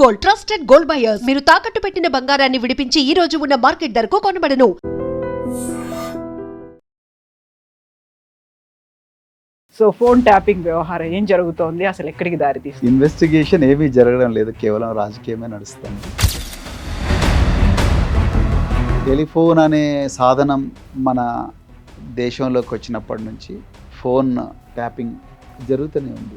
Gold, trusted gold buyers. మీరు తాకట్టు పెట్టిన బంగారాన్ని విడిపించి ఈ రోజు ఉన్న మార్కెట్ ధరకు కొనబడను. సో ఫోన్ ట్యాపింగ్ వ్యవహారం ఏం జరుగుతోంది, అసలు ఎక్కడికి దారి తీస్తుంది? ఇన్వెస్టిగేషన్ ఏమీ జరగడం లేదు, కేవలం రాజకీయమే నడుస్తుంది. టెలిఫోన్ అనే సాధనం మన దేశంలోకి వచ్చినప్పటి నుంచి ఫోన్ ట్యాపింగ్ జరుగుతూనే ఉంది.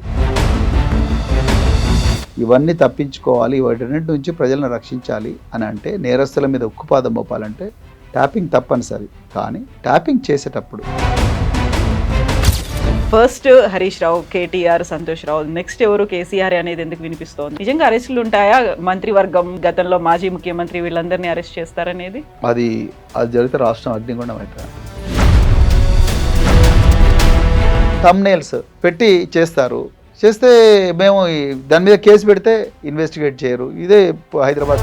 ఇవన్నీ తప్పించుకోవాలి, వాటన్నిటి నుంచి ప్రజలను రక్షించాలి అని అంటే, నేరస్తుల మీద ఉక్కుపాదం మోపాలంటే ట్యాపింగ్ తప్పనిసరి. కానీ ట్యాపింగ్ చేసేటప్పుడు ఫస్ట్ హరీష్ రావు, కేటీఆర్, సంతోష్ రావు, నెక్స్ట్ ఎవరు కేసీఆర్ అనేది ఎందుకు వినిపిస్తోంది? నిజంగా అరెస్టులు ఉంటాయా? మంత్రివర్గం, గతంలో మాజీ ముఖ్యమంత్రి వీళ్ళందరినీ అరెస్ట్ చేస్తారనేది అది జరిగితే రాష్ట్రం అగ్నిగుండం అవుతుంది. థంబ్నెయిల్స్ పెట్టి చేస్తారు, చేస్తే మేము దాని మీద కేసు పెడితే ఇన్వెస్టిగేట్ చేయరు. ఇదే హైదరాబాద్.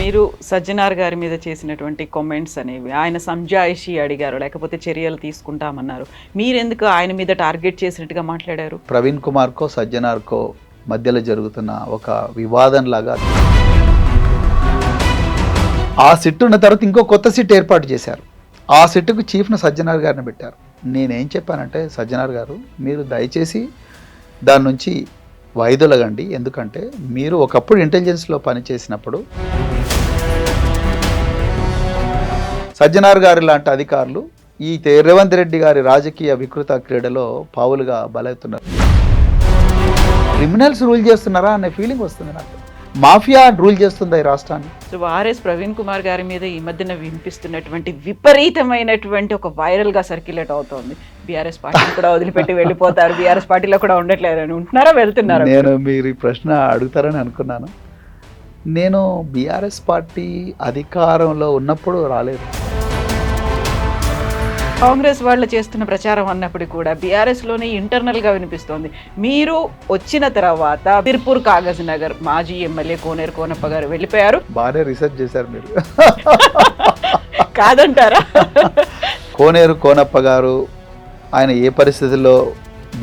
మీరు సజ్జనార్ గారి మీద చేసినటువంటి కామెంట్స్ అనేవి, ఆయన సంజాయిషి అడిగారు, లేకపోతే చర్యలు తీసుకుంటామన్నారు. మీరెందుకు ఆయన మీద టార్గెట్ చేసినట్టుగా మాట్లాడారు? ప్రవీణ్ కుమార్కో సజ్జనార్కో మధ్యలో జరుగుతున్న ఒక వివాదం లాగా. ఆ సిట్ ఉన్న తర్వాత ఇంకో కొత్త సిట్ ఏర్పాటు చేశారు. ఆ సిట్కు చీఫ్ను సజ్జనార్ గారిని పెట్టారు. నేనేం చెప్పానంటే, సజ్జనార్ గారు మీరు దయచేసి దాని నుంచి వైదొలగండి. ఎందుకంటే మీరు ఒకప్పుడు ఇంటెలిజెన్స్లో పనిచేసినప్పుడు సజ్జనార్ గారి లాంటి అధికారులు ఈ రేవంత్ రెడ్డి గారి రాజకీయ వికృత క్రీడలో పావులుగా బలవుతున్నారు. క్రిమినల్స్ రూల్ చేస్తున్నారా అనే ఫీలింగ్ వస్తుంది నాకు. మాఫియా రూల్ చేస్తుందా ఈ రాష్ట్రాన్ని? సో ఆర్ఎస్ ప్రవీణ్ కుమార్ గారి మీద ఈ మధ్యన వినిపిస్తున్నటువంటి విపరీతమైనటువంటి ఒక వైరల్ గా సర్క్యులేట్ అవుతోంది. బీఆర్ఎస్ పార్టీ కూడా వదిలిపెట్టి వెళ్ళిపోతారు, బీఆర్ఎస్ పార్టీలో కూడా ఉండట్లేదు అని ఉంటున్నారా, వెళ్తున్నారా? నేను మీరు ఈ ప్రశ్న అడుగుతారని అనుకున్నాను. నేను బీఆర్ఎస్ పార్టీ అధికారంలో ఉన్నప్పుడు రాలేదు. కాంగ్రెస్ వాళ్ళు చేస్తున్న ప్రచారం అన్నప్పుడు కూడా బీఆర్ఎస్ లోనే ఇంటర్నల్ గా వినిపిస్తోంది. మీరు వచ్చిన తర్వాత తిరుపూర్ కాగజ్ నగర్ మాజీ ఎమ్మెల్యే కోనేరు కోనప్ప గారు వెళ్ళిపోయారు. బాగానే రీసెర్చ్ చేశారు మీరు. కాదంటారా? కోనేరు కోనప్ప గారు ఆయన ఏ పరిస్థితుల్లో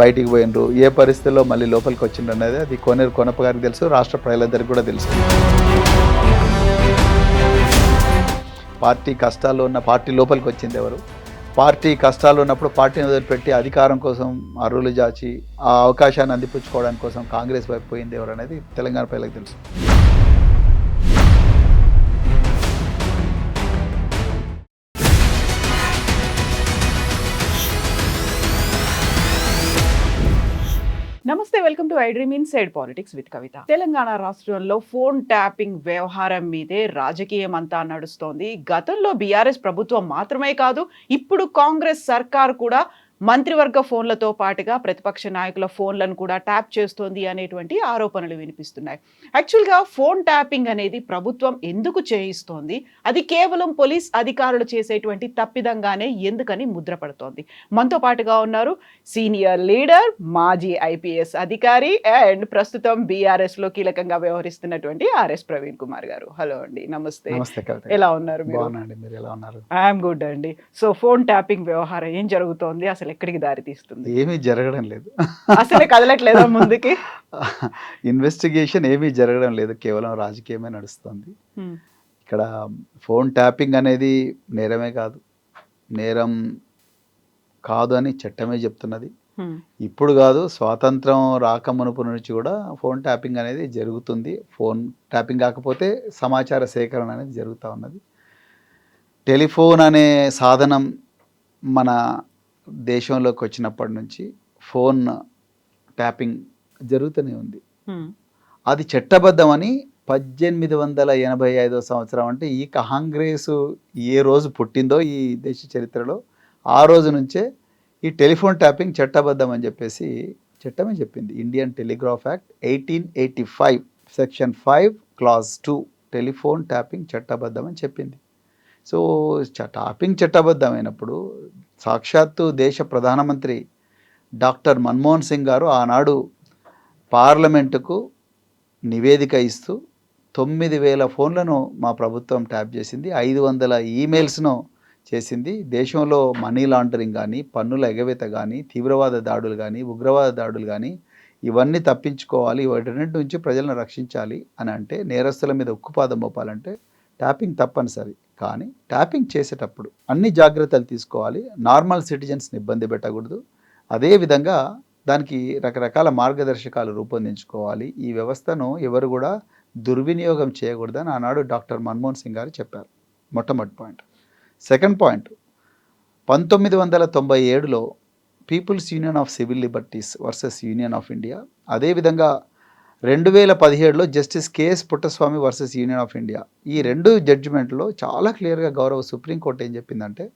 బయటికి పోయినరు, ఏ పరిస్థితుల్లో మళ్ళీ లోపలికి వచ్చిండ్రు అనేది అది కోనేరు కోనప్ప గారికి తెలుసు, రాష్ట్ర ప్రజలందరికీ కూడా తెలుసు. పార్టీ కష్టాల్లో ఉన్న పార్టీ లోపలికి వచ్చింది ఎవరు? పార్టీ కష్టాలు ఉన్నప్పుడు పార్టీని వదిలిపెట్టి అధికారం కోసం అర్రులు జాచి ఆ అవకాశాన్ని అందిపుచ్చుకోవడానికి కోసం కాంగ్రెస్ వైపు పోయింది ఎవరు అనేది తెలంగాణ ప్రజలకు తెలుసు. నమస్తే, welcome to I dream inside politics with Kavitha. తెలంగాణ రాష్ట్రంలో ఫోన్ ట్యాపింగ్ వ్యవహారం మీదే రాజకీయం అంతా నడుస్తోంది. గతంలో బీఆర్ఎస్ ప్రభుత్వం మాత్రమే కాదు, ఇప్పుడు కాంగ్రెస్ సర్కార్ కూడా మంత్రివర్గ ఫోన్లతో పాటుగా ప్రతిపక్ష నాయకుల ఫోన్లను కూడా ట్యాప్ చేస్తోంది అనేటువంటి ఆరోపణలు వినిపిస్తున్నాయి. యాక్చువల్గా ఫోన్ ట్యాపింగ్ అనేది ప్రభుత్వం ఎందుకు చేయిస్తోంది? అది కేవలం పోలీస్ అధికారులు చేసేటువంటి తప్పిదంగానే ఎందుకని ముద్రపడుతోంది? మనతో పాటుగా ఉన్నారు సీనియర్ లీడర్, మాజీ ఐపీఎస్ అధికారి అండ్ ప్రస్తుతం బీఆర్ఎస్ లో కీలకంగా వ్యవహరిస్తున్నటువంటి ఆర్ఎస్ ప్రవీణ్ కుమార్ గారు. హలో అండి, నమస్తే. ఎలా ఉన్నారు? ఐఎమ్ గుడ్ అండి. సో ఫోన్ ట్యాపింగ్ వ్యవహారం ఏం జరుగుతోంది, అసలు ఎక్కడికి దారి తీస్తుంది? ఏమీ జరగడం లేదు, అసలే కదలట్లేదా ముందుకి? ఇన్వెస్టిగేషన్ ఏమీ జరగడం లేదు, కేవలం రాజకీయమే నడుస్తుంది. ఇక్కడ ఫోన్ ట్యాపింగ్ అనేది నేరమే కాదు, నేరం కాదు అని చట్టమే చెప్తున్నది. ఇప్పుడు కాదు, స్వాతంత్రం రాకమునుపు నుంచి కూడా ఫోన్ ట్యాపింగ్ అనేది జరుగుతుంది. ఫోన్ ట్యాపింగ్ కాకపోతే సమాచార సేకరణ అనేది జరుగుతూ ఉన్నది. టెలిఫోన్ అనే సాధనం మన దేశంలోకి వచ్చినప్పటి నుంచి ఫోన్ ట్యాపింగ్ జరుగుతూనే ఉంది. అది చట్టబద్ధమని 1885 సంవత్సరం, అంటే ఈ కాంగ్రెస్ ఏ రోజు పుట్టిందో ఈ దేశ చరిత్రలో ఆ రోజు నుంచే ఈ టెలిఫోన్ ట్యాపింగ్ చట్టబద్ధం అని చెప్పేసి చట్టమే చెప్పింది. Indian telegraph act 1885 section 5 clause 2 telephone tapping చట్టబద్ధం అని చెప్పింది. సో ట్యాపింగ్ చట్టబద్ధమైనప్పుడు సాక్షాత్తు దేశ ప్రధానమంత్రి డాక్టర్ మన్మోహన్ సింగ్ గారు ఆనాడు పార్లమెంటుకు నివేదిక ఇస్తూ 9,000 ఫోన్లను మా ప్రభుత్వం ట్యాప్ చేసింది, 500 ఈమెయిల్స్ను చేసింది. దేశంలో మనీ లాండరింగ్ కానీ, పన్నుల ఎగవేత కానీ, తీవ్రవాద దాడులు కానీ, ఉగ్రవాద దాడులు కానీ ఇవన్నీ తప్పించుకోవాలి, వాటన్నిటి నుంచి ప్రజలను రక్షించాలి అని అంటే, నేరస్తుల మీద ఉక్కుపాదం మోపాలంటే ట్యాపింగ్ తప్పనిసరి. కానీ ట్యాపింగ్ చేసేటప్పుడు అన్ని జాగ్రత్తలు తీసుకోవాలి. నార్మల్ సిటిజన్స్ని ఇబ్బంది పెట్టకూడదు. అదేవిధంగా దానికి రకరకాల మార్గదర్శకాలు రూపొందించుకోవాలి. ఈ వ్యవస్థను ఎవరు కూడా దుర్వినియోగం చేయకూడదని ఆనాడు డాక్టర్ మన్మోహన్ సింగ్ గారు చెప్పారు. మొట్టమొదటి పాయింట్. సెకండ్ పాయింట్, 1997లో people's union of civil liberties versus union of India, అదేవిధంగా 2017లో justice KS Puttaswamy versus union of India, ఈ రెండు జడ్జిమెంట్లో చాలా క్లియర్గా గౌరవ సుప్రీంకోర్టు ఏం చెప్పిందంటే,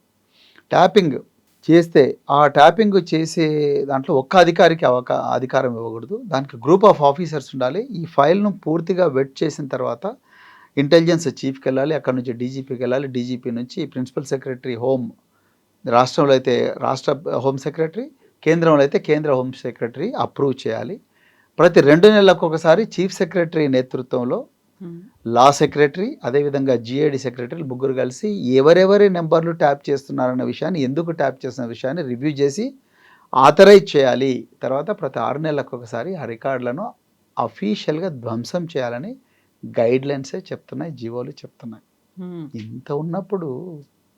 ట్యాపింగ్ చేస్తే ఆ ట్యాపింగ్ చేసే దాంట్లో ఒక్క అధికారికి అధికారం ఇవ్వకూడదు, దానికి గ్రూప్ ఆఫ్ ఆఫీసర్స్ ఉండాలి. ఈ ఫైల్ను పూర్తిగా వెట్ చేసిన తర్వాత ఇంటెలిజెన్స్ చీఫ్కి వెళ్ళాలి, అక్కడ నుంచి డీజీపీకి వెళ్ళాలి, డీజీపీ నుంచి ప్రిన్సిపల్ సెక్రటరీ హోమ్, రాష్ట్రంలో అయితే రాష్ట్ర హోమ్ సెక్రటరీ, కేంద్రంలో అయితే కేంద్ర హోమ్ సెక్రటరీ అప్రూవ్ చేయాలి. ప్రతి 2 నెలలకు ఒకసారి చీఫ్ సెక్రటరీ నేతృత్వంలో లా సెక్రటరీ, అదేవిధంగా జిఐడి సెక్రటరీ ముగ్గురు కలిసి ఎవరెవరి నెంబర్లు ట్యాప్ చేస్తున్నారన్న విషయాన్ని, ఎందుకు ట్యాప్ చేస్తున్న విషయాన్ని రివ్యూ చేసి ఆథరైజ్ చేయాలి. తర్వాత ప్రతి 6 నెలలకు ఒకసారి ఆ రికార్డులను అఫీషియల్గా ధ్వంసం చేయాలని గైడ్లైన్సే చెప్తున్నాయి, జీవోలు చెప్తున్నాయి. ఇంత ఉన్నప్పుడు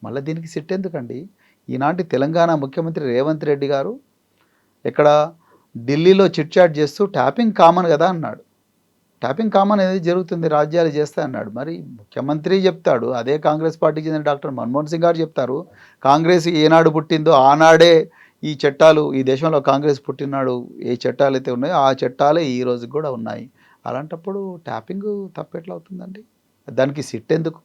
మళ్ళీ దీనికి సిట్ ఎందుకండి? ఈనాటి తెలంగాణ ముఖ్యమంత్రి రేవంత్ రెడ్డి గారు ఇక్కడ ఢిల్లీలో చిట్ చాట్ చేస్తూ ట్యాపింగ్ కామన్ కదా అన్నాడు. ట్యాపింగ్ కామన్ అనేది జరుగుతుంది, రాజ్యాలు చేస్తాయి అన్నాడు. మరి ముఖ్యమంత్రి చెప్తాడు, అదే కాంగ్రెస్ పార్టీకి చెందిన డాక్టర్ మన్మోహన్ సింగ్ గారు చెప్తారు, కాంగ్రెస్ ఏనాడు పుట్టిందో ఆనాడే ఈ చట్టాలు, ఈ దేశంలో కాంగ్రెస్ పుట్టినాడు ఏ చట్టాలు అయితే ఉన్నాయో ఆ చట్టాలే ఈ రోజుకి కూడా ఉన్నాయి. అలాంటప్పుడు ట్యాపింగ్ తప్పెట్లా అవుతుందండి? దానికి సిట్ ఎందుకు?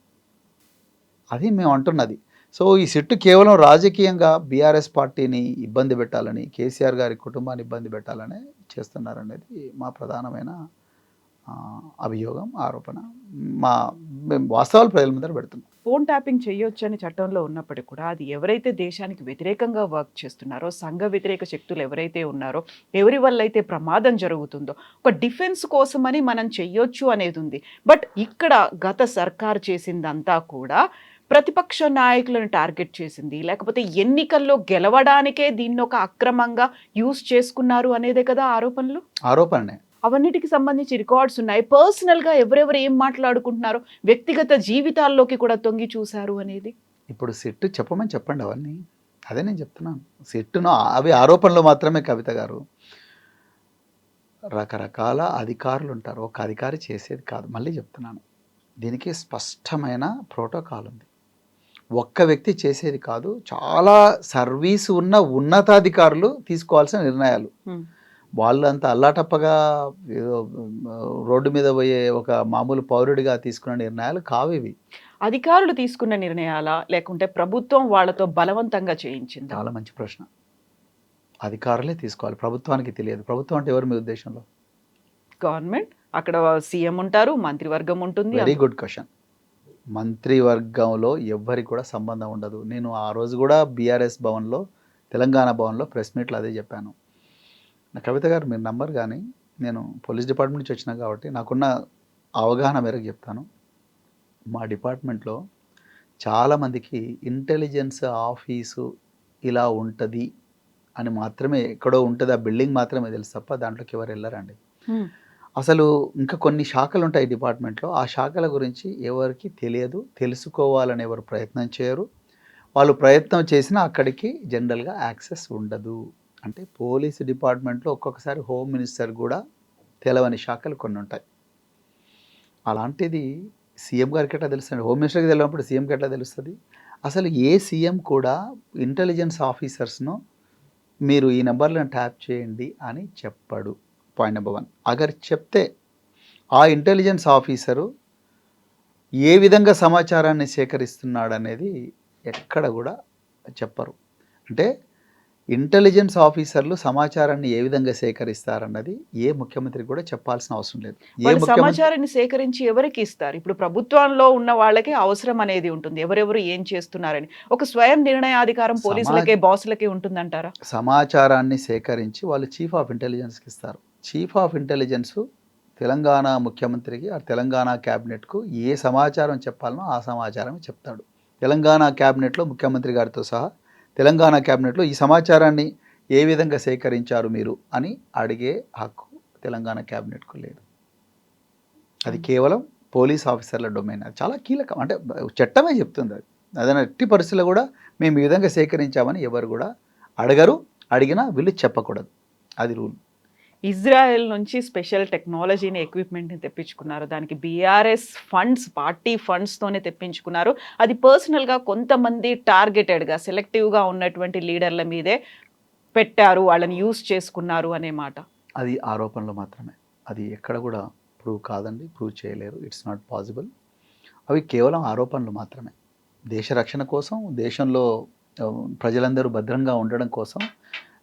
అది మేము అంటున్నది. సో ఈ సిట్టు కేవలం రాజకీయంగా బీఆర్ఎస్ పార్టీని ఇబ్బంది పెట్టాలని, కేసీఆర్ గారి కుటుంబాన్ని ఇబ్బంది పెట్టాలని చేస్తున్నారనేది మా ప్రధానమైన అభియోగం, ఆరోపణ. మేము వాస్తవాలు ప్రజల ముందర పెడుతున్నాం. ఫోన్ ట్యాపింగ్ చేయొచ్చు అని చట్టంలో ఉన్నప్పటికీ కూడా అది ఎవరైతే దేశానికి వ్యతిరేకంగా వర్క్ చేస్తున్నారో, సంఘ వ్యతిరేక శక్తులు ఎవరైతే ఉన్నారో, ఎవరి వల్ల అయితే ప్రమాదం జరుగుతుందో, ఒక డిఫెన్స్ కోసమని మనం చెయ్యొచ్చు అనేది ఉంది. బట్ ఇక్కడ గత సర్కార్ చేసిందంతా కూడా ప్రతిపక్ష నాయకులను టార్గెట్ చేసింది, లేకపోతే ఎన్నికల్లో గెలవడానికే దీన్ని ఒక అక్రమంగా యూజ్ చేసుకున్నారు అనేదే కదా ఆరోపణనే. అవన్నిటికి సంబంధించి రికార్డ్స్ ఉన్నాయి. పర్సనల్గా ఎవరెవరు ఏం మాట్లాడుకుంటున్నారో, వ్యక్తిగత జీవితాల్లోకి కూడా తొంగి చూశారు అనేది. ఇప్పుడు సిట్టు చెప్పమని చెప్పండి అవన్నీ. అదే నేను చెప్తున్నాను. సిట్టును అవి ఆరోపణలు మాత్రమే కవిత గారు. రకరకాల అధికారులు ఉంటారు, ఒక అధికారి చేసేది కాదు. మళ్ళీ చెప్తున్నాను, దీనికి స్పష్టమైన ప్రోటోకాల్ ఉంది. ఒక్క వ్యక్తి చేసేది కాదు, చాలా సర్వీసు ఉన్న ఉన్నతాధికారులు తీసుకోవాల్సిన నిర్ణయాలు. వాళ్ళు అంత అల్లాటప్పగా ఏదో రోడ్డు మీద పోయే ఒక మామూలు పౌరుడిగా తీసుకున్న నిర్ణయాలు కావు ఇవి. అధికారులు తీసుకున్న నిర్ణయాలా, లేకుంటే ప్రభుత్వం వాళ్ళతో బలవంతంగా చేయించింది? చాలా మంచి ప్రశ్న. అధికారులే తీసుకోవాలి, ప్రభుత్వానికి తెలియదు. ప్రభుత్వం అంటే ఎవరు మీ ఉద్దేశంలో? గవర్నమెంట్, అక్కడ సీఎం ఉంటారు, మంత్రివర్గం ఉంటుంది. Very good question. మంత్రివర్గంలో ఎవ్వరికి కూడా సంబంధం ఉండదు. నేను ఆ రోజు కూడా బీఆర్ఎస్ భవన్లో, తెలంగాణ భవన్లో ప్రెస్ మీట్లో అదే చెప్పాను. నా కవిత గారు మీరు నంబర్, కానీ నేను పోలీస్ డిపార్ట్మెంట్ నుంచి వచ్చినా కాబట్టి నాకున్న అవగాహన మేరకు చెప్తాను. మా డిపార్ట్మెంట్లో చాలామందికి ఇంటెలిజెన్స్ ఆఫీసు ఇలా ఉంటుంది అని మాత్రమే, ఎక్కడో ఉంటుంది ఆ బిల్డింగ్ మాత్రమే తెలుసు తప్ప దాంట్లోకి ఎవరు వెళ్ళరండి. అసలు ఇంకా కొన్ని శాఖలు ఉంటాయి డిపార్ట్మెంట్లో, ఆ శాఖల గురించి ఎవరికి తెలియదు, తెలుసుకోవాలని ఎవరు ప్రయత్నం చేయరు. వాళ్ళు ప్రయత్నం చేసినా అక్కడికి జనరల్గా యాక్సెస్ ఉండదు. అంటే పోలీసు డిపార్ట్మెంట్లో ఒక్కొక్కసారి హోమ్ మినిస్టర్ కూడా తెలవని శాఖలు కొన్ని ఉంటాయి. అలాంటిది సీఎం గారికి ఎట్లా తెలుస్తుంది? హోమ్ మినిస్టర్కి తెలియనప్పుడు సీఎంకి ఎట్లా తెలుస్తుంది? అసలు ఏ సీఎం కూడా ఇంటెలిజెన్స్ ఆఫీసర్స్ను మీరు ఈ నెంబర్లను ట్యాప్ చేయండి అని చెప్పడు. Point number 1. అగర్ చెప్తే ఆ ఇంటెలిజెన్స్ ఆఫీసరు ఏ విధంగా సమాచారాన్ని సేకరిస్తున్నాడు అనేది ఎక్కడ కూడా చెప్పరు. అంటే ఇంటెలిజెన్స్ ఆఫీసర్లు సమాచారాన్ని ఏ విధంగా సేకరిస్తారన్నది ఏ ముఖ్యమంత్రి కూడా చెప్పాల్సిన అవసరం లేదు. సమాచారాన్ని సేకరించి ఎవరికి ఇస్తారు? ఇప్పుడు ప్రభుత్వంలో ఉన్న వాళ్ళకి అవసరం అనేది ఉంటుంది, ఎవరెవరు ఏం చేస్తున్నారని. ఒక స్వయం నిర్ణయాధికారం పోలీసులకే, బాసులకే ఉంటుందంటారా? సమాచారాన్ని సేకరించి వాళ్ళు చీఫ్ ఆఫ్ ఇంటెలిజెన్స్కి ఇస్తారు. చీఫ్ ఆఫ్ ఇంటెలిజెన్స్ తెలంగాణ ముఖ్యమంత్రికి, ఆ తెలంగాణ క్యాబినెట్కు ఏ సమాచారం చెప్పాలనో ఆ సమాచారం చెప్తాడు. తెలంగాణ క్యాబినెట్లో ముఖ్యమంత్రి గారితో సహా తెలంగాణ క్యాబినెట్లో ఈ సమాచారాన్ని ఏ విధంగా సేకరించారు మీరు అని అడిగే హక్కు తెలంగాణ క్యాబినెట్కు లేదు. అది కేవలం పోలీస్ ఆఫీసర్ల డొమైన్. అది చాలా కీలకం. అంటే చట్టమే చెప్తుంది అది. అదైనా ఎట్టి పరిస్థితుల్లో కూడా మేము ఈ విధంగా సేకరించామని ఎవరు కూడా అడగరు, అడిగినా వీళ్ళు చెప్పకూడదు. అది రూల్. ఇజ్రాయెల్ నుంచి స్పెషల్ టెక్నాలజీని ఎక్విప్మెంట్ని తెప్పించుకున్నారు. దానికి బీఆర్ఎస్ ఫండ్స్, పార్టీ ఫండ్స్తోనే తెప్పించుకున్నారు. అది పర్సనల్గా కొంతమంది టార్గెటెడ్గా సెలెక్టివ్గా ఉన్నటువంటి లీడర్ల మీదే పెట్టారు, వాళ్ళని యూజ్ చేసుకున్నారు అనే మాట. అది ఆరోపణలు మాత్రమే. అది ఎక్కడ కూడా ప్రూవ్ కాదండి, ప్రూవ్ చేయలేరు. It's not possible. అవి కేవలం ఆరోపణలు మాత్రమే. దేశ రక్షణ కోసం, దేశంలో ప్రజలందరూ భద్రంగా ఉండడం కోసం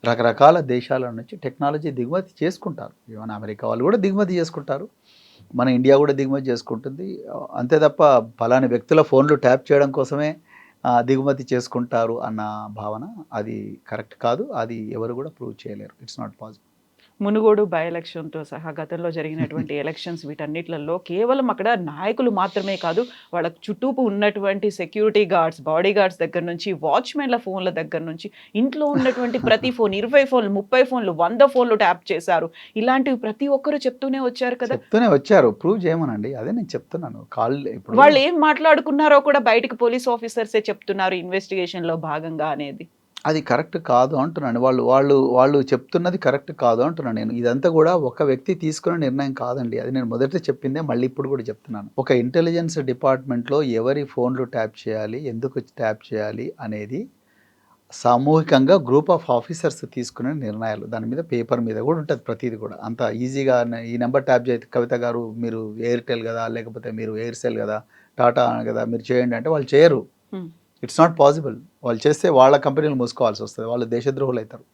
రకరకాల దేశాల నుంచి టెక్నాలజీ దిగుమతి చేసుకుంటారు. ఈవెన్ అమెరికా వాళ్ళు కూడా దిగుమతి చేసుకుంటారు, మన ఇండియా కూడా దిగుమతి చేసుకుంటుంది. అంతే తప్ప పలాని వ్యక్తుల ఫోన్లు ట్యాప్ చేయడం కోసమే దిగుమతి చేసుకుంటారు అన్న భావన అది కరెక్ట్ కాదు. అది ఎవరు కూడా ప్రూవ్ చేయలేరు. It's not possible. Munugode by ఎలక్షన్తో సహా గతంలో జరిగినటువంటి ఎలక్షన్స్ వీటన్నిటిలలో కేవలం అక్కడ నాయకులు మాత్రమే కాదు, వాళ్ళ చుట్టూపు ఉన్నటువంటి సెక్యూరిటీ గార్డ్స్, బాడీ గార్డ్స్ దగ్గర నుంచి, వాచ్మెన్ల ఫోన్ల దగ్గర నుంచి, ఇంట్లో ఉన్నటువంటి ప్రతి ఫోన్ 20 ఫోన్లు, 30 ఫోన్లు, 100 ఫోన్లు ట్యాప్ చేశారు. ఇలాంటివి ప్రతి ఒక్కరు చెప్తూనే వచ్చారు కదా. చెప్తూనే వచ్చారు. ప్రూవ్ చేయమనండి. అదే నేను చెప్తున్నాను. ఇప్పుడు వాళ్ళు ఏం మాట్లాడుకున్నారో కూడా బయటకు పోలీస్ ఆఫీసర్సే చెప్తున్నారు ఇన్వెస్టిగేషన్లో భాగంగా అనేది. అది కరెక్ట్ కాదు అంటున్నాను. వాళ్ళు చెప్తున్నది కరెక్ట్ కాదు అంటున్నాను నేను. ఇదంతా కూడా ఒక వ్యక్తి తీసుకునే నిర్ణయం కాదండి. అది నేను మొదట చెప్పిందే మళ్ళీ ఇప్పుడు కూడా చెప్తున్నాను. ఒక ఇంటెలిజెన్స్ డిపార్ట్మెంట్లో ఎవరి ఫోన్లు ట్యాప్ చేయాలి, ఎందుకు ట్యాప్ చేయాలి అనేది సామూహికంగా గ్రూప్ ఆఫ్ ఆఫీసర్స్ తీసుకునే నిర్ణయాలు. దాని మీద పేపర్ మీద కూడా ఉంటుంది ప్రతిదీ కూడా. అంత ఈజీగా ఈ నెంబర్ ట్యాప్ చేస్తే కవిత గారు మీరు ఎయిర్టెల్ కదా, లేకపోతే మీరు ఎయిర్సెల్ కదా, టాటా కదా, మీరు చేయండి అంటే వాళ్ళు చేయరు. It's not possible. వాళ్ళు చేస్తే వాళ్ళ కంపెనీలు మూసుకోవాల్సి వస్తుంది, వాళ్ళు దేశద్రోహులు అవుతారు.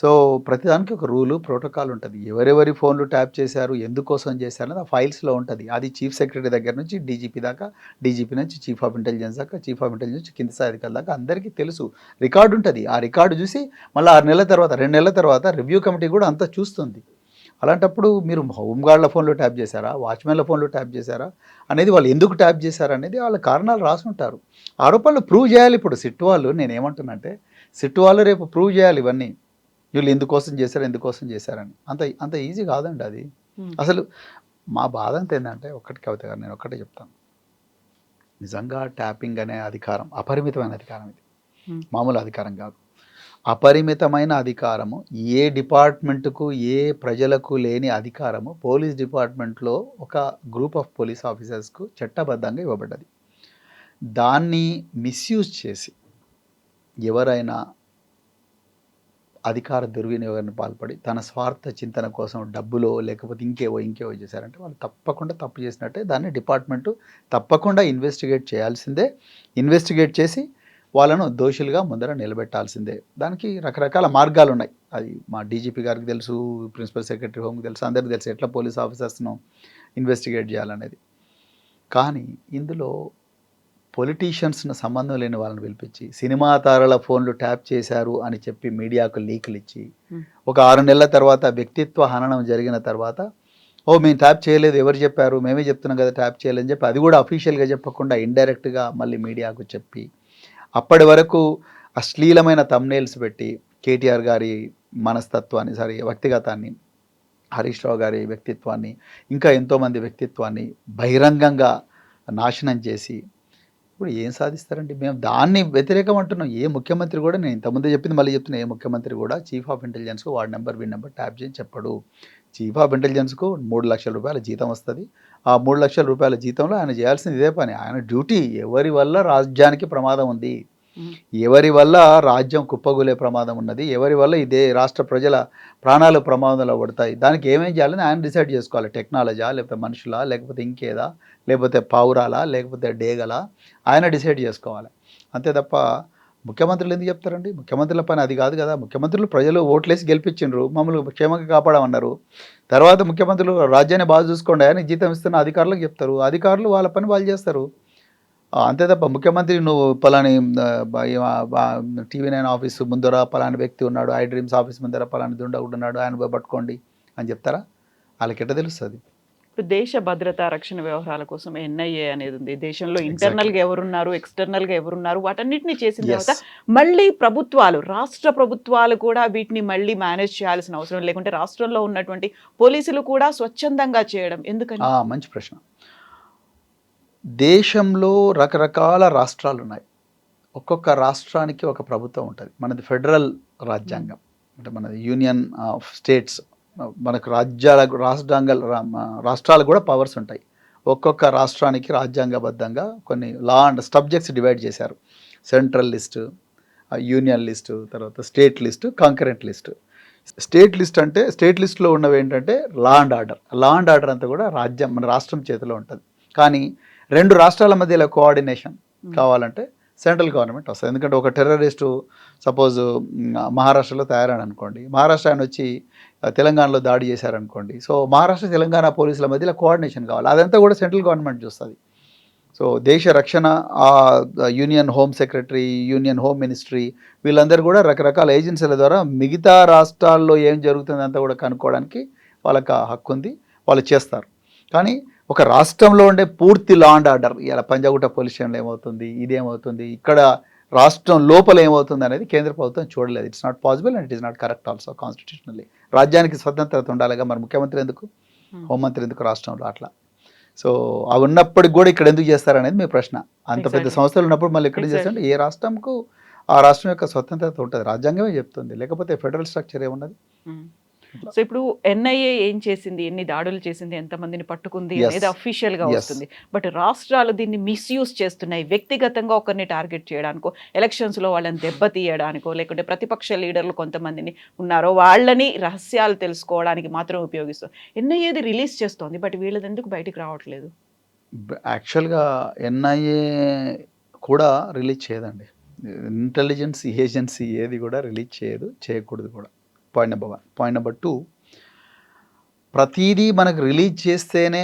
సో ప్రతిదానికి ఒక రూలు, ప్రోటోకాల్ ఉంటుంది. ఎవరెవరి ఫోన్లు ట్యాప్ చేశారు, ఎందుకోసం చేశారు అనేది ఆ ఫైల్స్లో ఉంటుంది. అది చీఫ్ సెక్రటరీ దగ్గర నుంచి డీజీపీ దాకా, డీజీపీ నుంచి చీఫ్ ఆఫ్ ఇంటెలిజెన్స్ దాకా, చీఫ్ ఆఫ్ ఇంటెలిజెన్స్ నుంచి కింది స్థాయి అధికారుల దాకా అందరికీ తెలుసు. రికార్డు ఉంటుంది. ఆ రికార్డు చూసి మళ్ళీ 6 నెలల తర్వాత, 2 నెలల తర్వాత రివ్యూ కమిటీ కూడా అంతా చూస్తుంది. అలాంటప్పుడు మీరు హోంగార్డ్ల ఫోన్లో ట్యాప్ చేశారా, వాచ్మెన్ల ఫోన్లో ట్యాప్ చేశారా అనేది, వాళ్ళు ఎందుకు ట్యాప్ చేశారు అనేది వాళ్ళ కారణాలు రాసుంటారు. ఆరోపణలు ప్రూవ్ చేయాలి. ఇప్పుడు సిట్ వాళ్ళు, నేనేమంటున్నానంటే సిట్ వాళ్ళు రేపు ప్రూవ్ చేయాలి ఇవన్నీ, వీళ్ళు ఎందుకోసం చేశారని. అంత ఈజీ కాదండి అది. అసలు మా బాధ అంత ఏంటంటే, ఒకటి కవిత గారు, నేను ఒక్కటే చెప్తాను. నిజంగా ట్యాపింగ్ అనే అధికారం అపరిమితమైన అధికారం. ఇది మామూలు అధికారం కాదు. అపరిమితమైన అధికారము. ఏ డిపార్ట్మెంట్కు, ఏ ప్రజలకు లేని అధికారము పోలీస్ డిపార్ట్మెంట్లో ఒక గ్రూప్ ఆఫ్ పోలీస్ ఆఫీసర్స్కు చట్టబద్ధంగా ఇవ్వబడ్డది. దాన్ని మిస్యూజ్ చేసి ఎవరైనా అధికార దుర్వినియోగాన్ని పాల్పడి తన స్వార్థ చింతన కోసం డబ్బులో లేకపోతే ఇంకేవో చేశారంటే వాళ్ళు తప్పకుండా తప్పు చేసినట్టే. దాన్ని డిపార్ట్మెంటు తప్పకుండా ఇన్వెస్టిగేట్ చేయాల్సిందే. ఇన్వెస్టిగేట్ చేసి వాళ్ళను దోషులుగా ముందర నిలబెట్టాల్సిందే. దానికి రకరకాల మార్గాలు ఉన్నాయి. అది మా డీజీపీ గారికి తెలుసు, ప్రిన్సిపల్ సెక్రటరీ హోమ్కి తెలుసు, అందరికీ తెలుసు ఎట్లా పోలీస్ ఆఫీసర్స్ను ఇన్వెస్టిగేట్ చేయాలనేది. కానీ ఇందులో పొలిటీషియన్స్ను సంబంధం లేని వాళ్ళని పిలిపించి సినిమా తారల ఫోన్లు ట్యాప్ చేశారు అని చెప్పి మీడియాకు లీకులు ఇచ్చి ఒక 6 నెలల తర్వాత వ్యక్తిత్వ హననం జరిగిన తర్వాత, మేము ట్యాప్ చేయలేదు, ఎవరు చెప్పారు, మేమే చెప్తున్నాం కదా ట్యాప్ చేయలేదని చెప్పి అది కూడా అఫీషియల్గా చెప్పకుండా ఇండైరెక్ట్గా మళ్ళీ మీడియాకు చెప్పి, అప్పటి వరకు అశ్లీలమైన థంబ్నెయిల్స్ పెట్టి కేటీఆర్ గారి మనస్తత్వాన్ని, వ్యక్తిగతాన్ని, హరీష్ రావు గారి వ్యక్తిత్వాన్ని, ఇంకా ఎంతోమంది వ్యక్తిత్వాన్ని బహిరంగంగా నాశనం చేసి ఇప్పుడు ఏం సాధిస్తారండి? మేము దాన్ని వ్యతిరేకం అంటున్నాం. ఏ ముఖ్యమంత్రి కూడా, నేను ఇంతకుముందే చెప్పింది మళ్ళీ చెప్తున్నా, ఏ ముఖ్యమంత్రి కూడా చీఫ్ ఆఫ్ ఇంటెలిజెన్స్కు వాడి నెంబర్ వీడి నెంబర్ ట్యాప్ చేయని చెప్పడు. చీఫ్ ఆఫ్ ఇంటెలిజెన్స్కు 3 లక్షల రూపాయల జీతం వస్తుంది. ఆ 3 లక్షల రూపాయల జీతంలో ఆయన చేయాల్సింది ఇదే పని. ఆయన డ్యూటీ. ఎవరి వల్ల రాజ్యానికి ప్రమాదం ఉంది, ఎవరి వల్ల రాజ్యం కుప్పగూలే ప్రమాదం ఉన్నది, ఎవరి వల్ల ఇదే రాష్ట్ర ప్రజల ప్రాణాలు ప్రమాదంలో పడతాయి, దానికి ఏమేం చేయాలని ఆయన డిసైడ్ చేసుకోవాలి. టెక్నాలజా, లేకపోతే మనుషులా, లేకపోతే ఇంకేదా, లేకపోతే పౌరాలా, లేకపోతే డేగలా, ఆయన డిసైడ్ చేసుకోవాలి. అంతే తప్ప ముఖ్యమంత్రులు ఎందుకు చెప్తారండి? ముఖ్యమంత్రుల పని అది కాదు కదా. ముఖ్యమంత్రులు ప్రజలు ఓట్లేసి గెలిపించిండ్రు, మమ్మల్ని క్షేమంగా కాపాడమన్నారు. తర్వాత ముఖ్యమంత్రులు రాజ్యాన్ని బాగా చూసుకోండి అని జీతం ఇస్తున్న అధికారులకు చెప్తారు. అధికారులు వాళ్ళ పని వాళ్ళు చేస్తారు. అంతే తప్ప ముఖ్యమంత్రి నువ్వు పలాని TV9 ఆఫీసు ముందర పలాని వ్యక్తి ఉన్నాడు, ఐ డ్రీమ్స్ ఆఫీస్ ముందర పలాని దుండగుడు ఉన్నాడు, ఆయన పట్టుకోండి అని చెప్తారా? వాళ్ళకి ఎట్ట తెలుస్తుంది? ఇప్పుడు దేశ భద్రతా రక్షణ వ్యవహారాల కోసం ఎన్ఐఏ అనేది ఉంది. దేశంలో ఇంటర్నల్ గా ఎవరున్నారు, ఎక్స్టర్నల్ గా ఎవరున్నారు, వాటన్నిటిని చేసిన తర్వాత మళ్ళీ ప్రభుత్వాలు, రాష్ట్ర ప్రభుత్వాలు కూడా వీటిని మళ్ళీ మేనేజ్ చేయాల్సిన అవసరం లేకుంటే రాష్ట్రంలో ఉన్నటువంటి పోలీసులు కూడా స్వచ్ఛందంగా చేయడం ఎందుకని? మంచి ప్రశ్న. దేశంలో రకరకాల రాష్ట్రాలు ఉన్నాయి. ఒక్కొక్క రాష్ట్రానికి ఒక ప్రభుత్వం ఉంటుంది. మనది ఫెడరల్ రాజ్యాంగం, అంటే మనది యూనియన్ ఆఫ్ స్టేట్స్. మనకు రాష్ట్రాలకు కూడా పవర్స్ ఉంటాయి. ఒక్కొక్క రాష్ట్రానికి రాజ్యాంగబద్ధంగా కొన్ని లా అండ్ సబ్జెక్ట్స్ డివైడ్ చేశారు. సెంట్రల్ లిస్టు, యూనియన్ లిస్టు, తర్వాత state list, concurrent list. State list అంటే స్టేట్ లిస్టులో ఉన్నవి ఏంటంటే లా అండ్ ఆర్డర్ అంతా కూడా మన రాష్ట్రం చేతిలో ఉంటుంది. కానీ రెండు రాష్ట్రాల మధ్యలో కోఆర్డినేషన్ కావాలంటే సెంట్రల్ గవర్నమెంట్ వస్తుంది. ఎందుకంటే ఒక టెర్రరిస్టు సపోజ్ మహారాష్ట్రలో తయారని అనుకోండి, మహారాష్ట్ర ఆయన వచ్చి తెలంగాణలో దాడి చేశారనుకోండి, సో మహారాష్ట్ర తెలంగాణ పోలీసుల మధ్యలో కోఆర్డినేషన్ కావాలి. అదంతా కూడా సెంట్రల్ గవర్నమెంట్ చూస్తుంది. సో దేశ రక్షణ, union home secretary, union home ministry, వీళ్ళందరూ కూడా రకరకాల ఏజెన్సీల ద్వారా మిగతా రాష్ట్రాల్లో ఏం జరుగుతుందంతా కూడా కనుక్కోవడానికి వాళ్ళకి హక్కు ఉంది, వాళ్ళు చేస్తారు. కానీ ఒక రాష్ట్రంలో ఉండే పూర్తి లా అండ్ ఆర్డర్, ఇలా పంజాగుట్ట పోలీస్ స్టేషన్లో ఏమవుతుంది, ఇదేమవుతుంది, ఇక్కడ రాష్ట్రం లోపల ఏమవుతుంది అనేది కేంద్ర ప్రభుత్వం చూడలేదు. It's not possible and it is not correct also constitutionally. రాజ్యానికి స్వతంత్రత ఉండాలిగా, మరి ముఖ్యమంత్రి ఎందుకు, హోంమంత్రి ఎందుకు రాష్ట్రంలో అట్లా? సో అవి ఉన్నప్పటికి కూడా ఇక్కడ ఎందుకు చేస్తారనేది మీ ప్రశ్న. అంత పెద్ద సంస్థలు ఉన్నప్పుడు మళ్ళీ ఇక్కడ చేస్తారంటే ఏ రాష్ట్రంకు ఆ రాష్ట్రం యొక్క స్వతంత్రత ఉంటుంది, రాజ్యాంగమే చెప్తుంది. లేకపోతే ఫెడరల్ స్ట్రక్చర్ ఏమున్నది? సో ఇప్పుడు ఎన్ఐఏ ఏం చేసింది, ఎన్ని దాడులు చేసింది, ఎంతమందిని పట్టుకుంది అనేది అఫీషియల్ గా వస్తుంది. బట్ రాష్ట్రాలు దీన్ని మిస్యూజ్ చేస్తున్నాయి. వ్యక్తిగతంగా ఒకరిని టార్గెట్ చేయడానికో, ఎలక్షన్స్ లో వాళ్ళని దెబ్బతీయడానికో, లేకుంటే ప్రతిపక్ష లీడర్లు కొంతమందిని ఉన్నారో వాళ్ళని రహస్యాలు తెలుసుకోవడానికి మాత్రం ఉపయోగిస్తుంది. ఎన్ఐఏది రిలీజ్ చేస్తోంది, బట్ వీళ్ళది ఎందుకు బయటికి రావట్లేదు? యాక్చువల్గా ఎన్ఐఏ కూడా రిలీజ్ చేయదండి. ఇంటెలిజెన్స్ ఏజెన్సీ ఏది కూడా రిలీజ్ చేయదు, చేయకూడదు కూడా. Point number 1. పాయింట్ నెంబర్ 2, ప్రతిదీ మనకు రిలీజ్ చేస్తేనే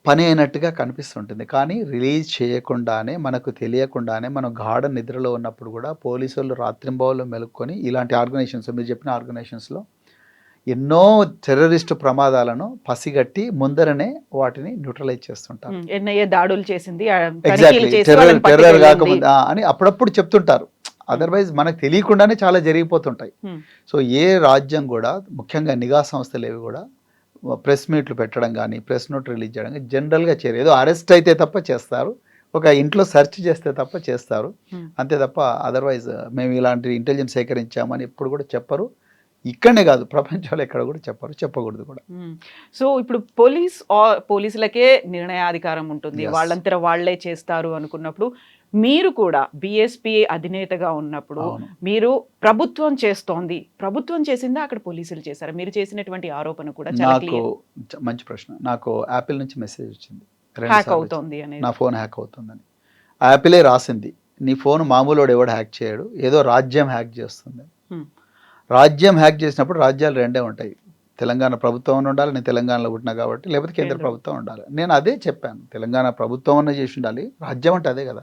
పని అయినట్టుగా కనిపిస్తుంటుంది. కానీ రిలీజ్ చేయకుండానే, మనకు తెలియకుండానే, మనం గాఢ నిద్రలో ఉన్నప్పుడు కూడా పోలీసులు రాత్రింబవళ్ళు మెలుక్కొని ఇలాంటి ఆర్గనైజేషన్స్, మీరు చెప్పిన ఆర్గనైజేషన్స్లో ఎన్నో టెర్రరిస్టు ప్రమాదాలను పసిగట్టి ముందరనే వాటిని న్యూట్రలైజ్ చేస్తుంటారు. ఎన్ఐఏ దాడులు చేసింది, ఎగ్జాక్ట్లీ, టెర్రర్ కాకముందు అని అప్పుడప్పుడు చెప్తుంటారు. అదర్వైజ్ మనకు తెలియకుండానే చాలా జరిగిపోతుంటాయి. సో ఏ రాజ్యం కూడా, ముఖ్యంగా నిఘా సంస్థలు ఏవి కూడా ప్రెస్ మీట్లు పెట్టడం కానీ, ప్రెస్ నోట్ రిలీజ్ చేయడం కానీ జనరల్గా చేయరు. ఏదో అరెస్ట్ అయితే తప్ప చేస్తారు, ఒక ఇంట్లో సెర్చ్ చేస్తే తప్ప చేస్తారు, అంతే తప్ప అదర్వైజ్ మేము ఇలాంటి ఇంటెలిజెన్స్ సేకరించామని ఎప్పుడు కూడా చెప్పరు. ఇక్కడనే కాదు, ప్రపంచంలో ఎక్కడ కూడా చెప్పరు, చెప్పకూడదు కూడా. సో ఇప్పుడు పోలీసులకే నిర్ణయాధికారం ఉంటుంది, వాళ్ళంతా వాళ్లే చేస్తారు అనుకున్నప్పుడు, మీరు కూడా బిఎస్పీ అధినేతగా ఉన్నప్పుడు మీరు ప్రభుత్వం చేస్తోంది, ప్రభుత్వం చేసిందా అక్కడ పోలీసులు చేశారా? మీరు చేసినటువంటి ఆరోపణ కూడా నాకు మంచి ప్రశ్న. నాకు యాపిల్ నుంచి మెసేజ్ వచ్చింది, హ్యాక్ అవుతోంది అని, నా ఫోన్ హ్యాక్ అవుతుందని. యాపిలే రాసింది, నీ ఫోన్ మామూలుడు ఎవడు హ్యాక్ చేయడు, ఏదో రాజ్యం హ్యాక్ చేస్తుంది. రాజ్యం హ్యాక్ చేసినప్పుడు రాజ్యాలు రెండే ఉంటాయి, తెలంగాణ ప్రభుత్వం ఉండాలి, నేను తెలంగాణలో పుట్టినా కాబట్టి, లేకపోతే కేంద్ర ప్రభుత్వం ఉండాలి. నేను అదే చెప్పాను, తెలంగాణ ప్రభుత్వం అన్న చేసి ఉండాలి, రాజ్యం అంటే అదే కదా.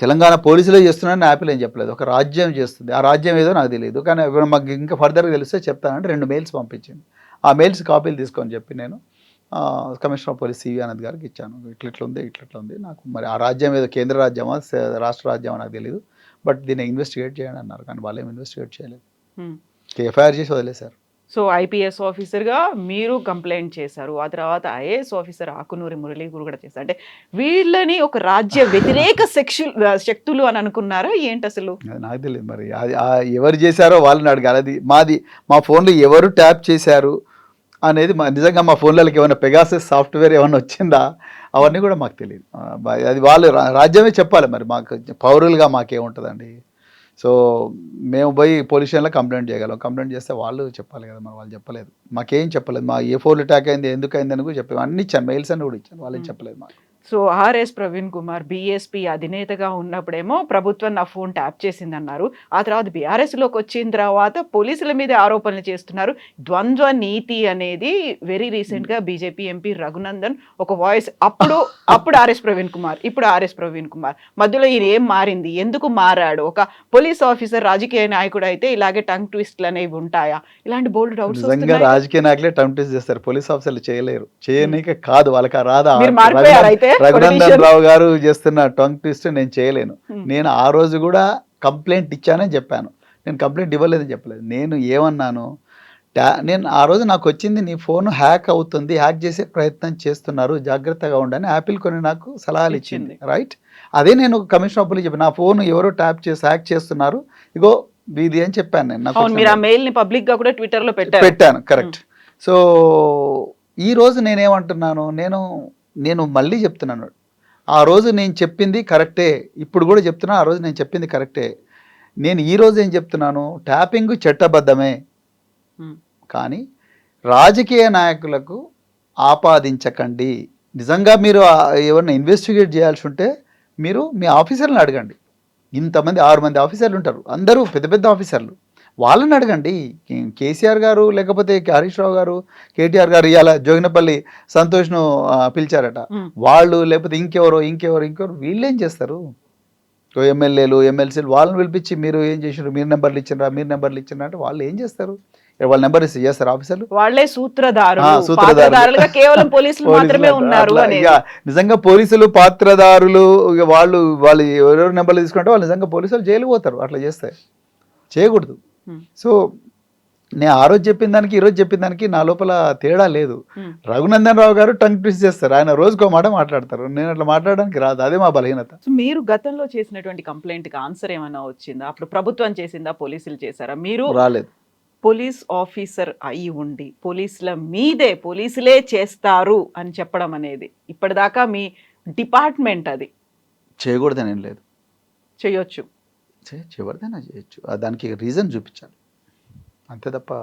తెలంగాణ పోలీసులే చేస్తున్నారని యాపిల్ ఏం చెప్పలేదు, ఒక రాజ్యం చేస్తుంది. ఆ రాజ్యం ఏదో నాకు తెలియదు, కానీ మాకు ఇంకా ఫర్దర్గా తెలిస్తే చెప్తానంటే 2 మెయిల్స్ పంపించింది. ఆ మెయిల్స్ కాపీలు తీసుకొని చెప్పి నేను commissioner of police CV Anand గారికి ఇచ్చాను. ఇట్లా ఉంది, నాకు మరి ఆ రాజ్యం ఏదో కేంద్ర రాజ్యమా రాష్ట్ర రాజ్యమా నాకు తెలియదు, బట్ దీన్ని ఇన్వెస్టిగేట్ చేయండి అన్నారు. కానీ వాళ్ళు ఏం ఇన్వెస్టిగేట్ చేయలేదు, ఎఫ్ఐఆర్ చేసి వదిలేశారు. సో ఐపీఎస్ ఆఫీసర్గా మీరు కంప్లైంట్ చేశారు, ఆ తర్వాత ఐఏఎస్ ఆఫీసర్ ఆకునూరి మురళీ కూడా చేశారు. అంటే వీళ్ళని ఒక రాజ్య వ్యతిరేక శక్తులు అని అనుకున్నారా ఏంటి అసలు? నాకు తెలియదు, మరి ఎవరు చేశారో వాళ్ళని అడగాలి. అది మా ఫోన్లో ఎవరు ట్యాప్ చేశారు అనేది నిజంగా మా ఫోన్లకి ఏమైనా పెగాసస్ సాఫ్ట్వేర్ ఏమైనా వచ్చిందా అవన్నీ కూడా మాకు తెలియదు. అది వాళ్ళు రాజ్యమే చెప్పాలి, మరి మాకు పౌరులుగా మాకేముంటుందండి. సో మేము పోయి పోలీస్ స్టేషన్లో కంప్లైంట్ చేయగలం, కంప్లైంట్ చేస్తే వాళ్ళు చెప్పాలి కదా, మరి వాళ్ళు చెప్పలేదు, మాకేం చెప్పలేదు. మా ఏ ఫోన్లు అటాక్ అయింది, ఎందుకు అయింది అని కూడా చెప్పాము, అన్ని ఇచ్చాను, మెయిల్స్ అన్ని కూడా ఇచ్చాను, వాళ్ళేం చెప్పలేదు మాకు. సో ఆర్ఎస్ ప్రవీణ్ కుమార్ బీఎస్పీ అధినేతగా ఉన్నప్పుడేమో ప్రభుత్వం నా ఫోన్ ట్యాప్ చేసిందన్నారు. ఆ తర్వాత బీఆర్ఎస్లోకి వచ్చిన తర్వాత పోలీసుల మీద ఆరోపణలు చేస్తున్నారు. ద్వంద్వ నీతి అనేది వెరీ రీసెంట్గా బీజేపీ ఎంపీ రఘునందన్ ఒక వాయిస్, అప్పుడు ఆర్ఎస్ ప్రవీణ్ కుమార్, ఇప్పుడు ఆర్ఎస్ ప్రవీణ్ కుమార్, మధ్యలో ఈయన ఏం మారింది, ఎందుకు మారాడు? ఒక పోలీస్ ఆఫీసర్ రాజకీయ నాయకుడు అయితే ఇలాగే టంగ్ ట్విస్ట్లు అనేవి ఉంటాయా? ఇలాంటి బోల్డ్ డౌట్స్ నిజంగా రాజకీయ నాయకులే టంగ్ ట్విస్ట్ చేస్తారు, పోలీస్ ఆఫీసర్లు చేయలేరు, చేయనీకే కాదు వాళ్ళకి రాదా. మీరు మారిపోయారు అయితే రఘునందన్ రావు గారు చేస్తున్న టంగ్ ట్విస్ట్ నేను చేయలేను. నేను ఆ రోజు కూడా కంప్లైంట్ ఇచ్చానని చెప్పాను, నేను కంప్లైంట్ ఇవ్వలేదని చెప్పలేదు. నేను ఏమన్నాను, నేను ఆ రోజు నాకు వచ్చింది నీ ఫోన్ హ్యాక్ అవుతుంది, హ్యాక్ చేసే ప్రయత్నం చేస్తున్నారు, జాగ్రత్తగా ఉండని యాపిల్ కొన్ని నాకు సలహాలు ఇచ్చింది, రైట్. అదే నేను కమిషనర్ ఆఫ్ పోలీస్ చెప్పి నా ఫోన్ ఎవరో ట్యాప్ చేసి హ్యాక్ చేస్తున్నారు, ఇగో ఇది అని చెప్పాను నేను. మీరు ఆ మెయిల్ ని పబ్లిక్ గా కూడా ట్విట్టర్ లో పెట్టాను, కరెక్ట్. సో ఈ రోజు నేనేమంటున్నాను, నేను మళ్ళీ చెప్తున్నాను, ఆ రోజు నేను చెప్పింది కరెక్టే, ఇప్పుడు కూడా చెప్తున్నా ఆ రోజు నేను చెప్పింది కరెక్టే. నేను ఈ రోజు ఏం చెప్తున్నాను, ట్యాపింగ్ చట్టబద్ధమే, కానీ రాజకీయ నాయకులకు ఆపాదించకండి. నిజంగా మీరు ఎవరిని ఇన్వెస్టిగేట్ చేయాల్సి ఉంటే మీరు మీ ఆఫీసర్లను అడగండి. ఇంతమంది 6 మంది ఆఫీసర్లు ఉంటారు, అందరూ పెద్ద పెద్ద ఆఫీసర్లు, వాళ్ళని అడగండి. కేసీఆర్ గారు లేకపోతే హరీష్ రావు గారు, కేటీఆర్ గారు ఇవాళ జోగినపల్లి సంతోష్ను పిలిచారట, వాళ్ళు లేకపోతే ఇంకెవరు వీళ్ళు ఏం చేస్తారు? ఎమ్మెల్యేలు ఎమ్మెల్సీలు వాళ్ళని పిలిపించి మీరు ఏం చేసారు, మీరు నెంబర్లు ఇచ్చినరా అంటే వాళ్ళు ఏం చేస్తారు? వాళ్ళ నెంబర్ ఇస్తే చేస్తారు ఆఫీసర్లు? వాళ్ళే సూత్రధారులుగా కేవలం పోలీసులు మాత్రమే ఉన్నారు. నిజంగా పోలీసులు పాత్రదారులు, వాళ్ళు ఎవరెవరు నెంబర్లు తీసుకుంటే వాళ్ళు నిజంగా పోలీసులు జైలు పోతారు అట్లా చేస్తే. చేయకూడదు. సో నేను ఆ రోజు చెప్పిన దానికి ఈ రోజు చెప్పిన దానికి నా లోపల తేడా లేదు. రఘునందన్ రావు గారు టంగ్ ట్విస్ట్ చేస్తారు, ఆయన రోజుకో మాట మాట్లాడతారు, నేను అట్లా మాట్లాడడానికి రాదు, అదే మా బలహీనత. మీరు గతంలో చేసినటువంటి కంప్లైంట్ కి ఆన్సర్ ఏమైనా వచ్చిందా? అప్పుడు ప్రభుత్వం చేసిందా, పోలీసులు చేశారా? మీరు రాలేదు. పోలీస్ ఆఫీసర్ అయి ఉండి పోలీసుల మీదే పోలీసులే చేస్తారు అని చెప్పడం అనేది ఇప్పటిదాకా మీ డిపార్ట్మెంట్ అది చేయకూడదని ఏం లేదు, చేయొచ్చు, ఎవరిదైనా చేయొచ్చు, దానికి రీజన్ చూపించాలి అంతే తప్ప.